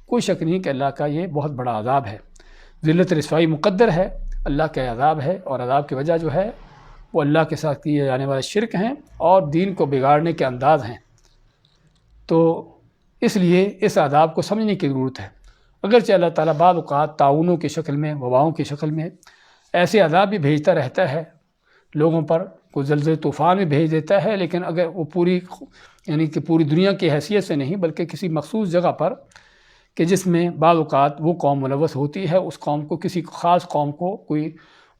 کوئی شک نہیں کہ اللہ کا یہ بہت بڑا عذاب ہے۔ ذلت رسوائی مقدر ہے، اللہ کا عذاب ہے، اور عذاب کی وجہ جو ہے وہ اللہ کے ساتھ کیے جانے والے شرک ہیں اور دین کو بگاڑنے کے انداز ہیں۔ تو اس لیے اس عذاب کو سمجھنے کی ضرورت ہے۔ اگرچہ اللہ تعالیٰ بعض اوقات تعاونوں کی شکل میں، وباؤں کی شکل میں ایسے عذاب بھی بھیجتا رہتا ہے لوگوں پر، کوئی زلزلے طوفان بھی بھیج دیتا ہے، لیکن اگر وہ یعنی کہ پوری دنیا کی حیثیت سے نہیں، بلکہ کسی مخصوص جگہ پر، کہ جس میں بعض اوقات وہ قوم ملوث ہوتی ہے، اس قوم کو، کسی خاص قوم کو کوئی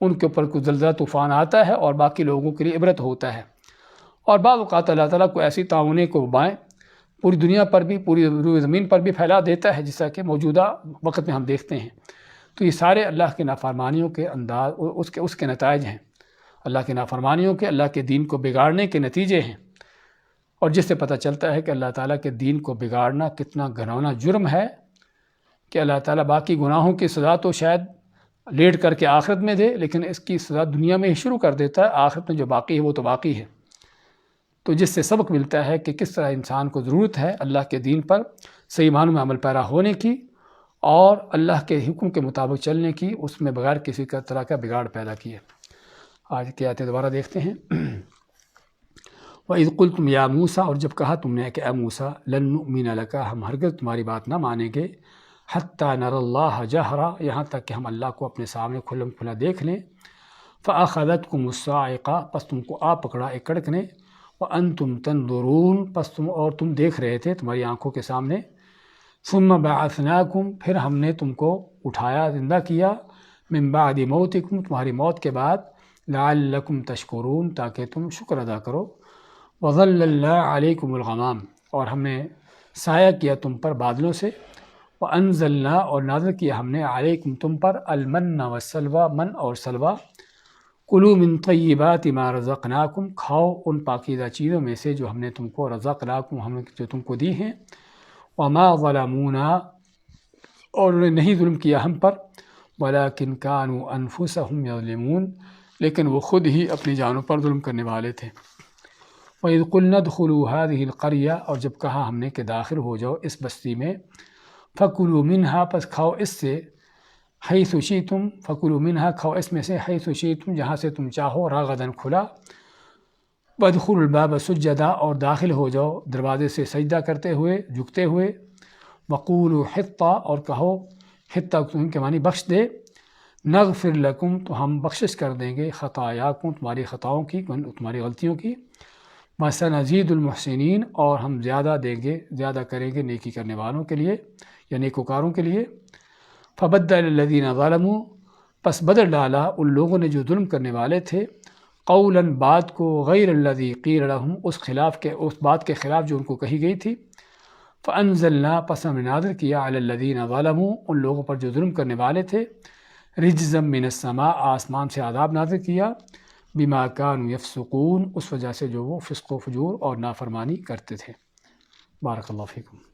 ان کے اوپر کوئی زلزلہ طوفان آتا ہے اور باقی لوگوں کے لیے عبرت ہوتا ہے۔ اور بعض اوقات اللہ تعالیٰ کو ایسی تعاونیں کو وبائیں پوری دنیا پر بھی، پوری روئے زمین پر بھی پھیلا دیتا ہے، جس طرح کہ موجودہ وقت میں ہم دیکھتے ہیں۔ تو یہ سارے اللہ کے نافرمانیوں کے انداز، اس کے نتائج ہیں، اللہ کی نافرمانیوں کے، اللہ کے دین کو بگاڑنے کے نتیجے ہیں، اور جس سے پتہ چلتا ہے کہ اللہ تعالیٰ کے دین کو بگاڑنا کتنا گھناؤنا جرم ہے، کہ اللہ تعالیٰ باقی گناہوں کی سزا تو شاید لیٹ کر کے آخرت میں دے، لیکن اس کی سزا دنیا میں ہی شروع کر دیتا ہے، آخرت میں جو باقی ہے وہ تو باقی ہے۔ تو جس سے سبق ملتا ہے کہ کس طرح انسان کو ضرورت ہے اللہ کے دین پر صحیح معنوں میں عمل پیرا ہونے کی، اور اللہ کے حکم کے مطابق چلنے کی، اس میں بغیر کسی طرح کا بگاڑ پیدا کیے۔ آج کی آیتیں دوبارہ دیکھتے ہیں۔ وَإِذْ قُلْتُمْ يَا مُوسَىٰ، اور جب کہا تم نے کہ اے موسیٰ، لَن نُؤْمِنَ لَكَ، ہم ہرگز تمہاری بات نہ مانیں گے، حَتَّىٰ نَرَى اللَّهَ جَهْرًا، یہاں تک کہ ہم اللہ کو اپنے سامنے کھلم کھلا دیکھ لیں۔ فَأَخَذَتْكُمُ الصَّاعِقَةُ، پس تم کو آ پکڑا ایک کڑک نے، وَأَنْتُمْ تَنظُرُونَ، پس تم دیکھ رہے تھے تمہاری آنکھوں کے سامنے۔ ثُمَّ بَعَثْنَاكُمْ، پھر ہم نے تم کو اٹھایا، زندہ کیا، مِن بَعْدِ مَوْتِكُمْ، تمہاری موت کے بعد، لَعَلَّكُمْ تَشْكُرُونَ، تاکہ تم شکر ادا کرو۔ وَظَلَّلْنَا عَلَيْكُمُ الْغَمَامَ، اور ہم نے سایہ کیا تم پر بادلوں سے، وَأَنزَلْنَا، اور نازل کیا ہم نے، عَلَيْكُمْ تم پر، الْمَنَّ وَالسَّلْوَىٰ، من اور سلویٰ، کُلُوا مِن طَيِّبَاتِ مَا رَزَقْنَاكُمْ، کھاؤ ان پاکیزہ چیزوں میں سے جو ہم نے تم کو، رزقناکم، ہم نے جو تم کو دی ہیں، وَمَا ظَلَمُونَا، اور انہوں نے نہیں ظلم کیا ہم پر، وَلَٰكِنْ كَانُوا أَنفُسَهُمْ يَظْلِمُونَ، لیکن وہ خود ہی اپنی جانوں پر ظلم کرنے والے تھے۔ وَإِذْ قُلْنَا ادْخُلُوا هَٰذِهِ الْقَرْيَةَ، اور جب کہا ہم نے کہ داخل ہو جاؤ اس بستی میں، فَكُلُوا مِنْهَا، پس کھاؤ اس سے، حَيْثُ شِئْتُمْ، فَكُلُوا مِنْهَا، کھاؤ اس میں سے، حَيْثُ شِئْتُمْ، جہاں سے تم چاہو، رَغَدًا کھلا، وَادْخُلُوا الْبَابَ سُجَّدًا، اور داخل ہو جاؤ دروازے سے سجدہ کرتے ہوئے، جھکتے ہوئے، وَقُولُوا حِطَّةٌ، اور کہو حِطَّہ کے معنی بخش دے، نغفر لکم، تو ہم بخشش کر دیں گے، خطایاکم، تمہاری خطاؤں کی، تمہاری غلطیوں کی، وَسَنَزِيدُ الْمُحْسِنِينَ، اور ہم زیادہ دیں گے، زیادہ کریں گے نیکی کرنے والوں کے لیے یا نیکوکاروں کے لیے۔ فَبَدَّلَ الَّذِينَ ظَلَمُوا، پس بدل ڈالا ان لوگوں نے جو ظلم کرنے والے تھے، قولا بات کو غیر الذی قیل لہم اس بات کے خلاف جو ان کو کہی گئی تھی. فانزلنا پس ہم نے نازل کیا علی الذین ظلموا ان لوگوں پر جو ظلم کرنے والے تھے رجزا من السماء آسمان سے عذاب نازل کیا بما کانوا یفسقون اس وجہ سے جو وہ فسق و فجور اور نافرمانی کرتے تھے. بارک اللہ فیکم.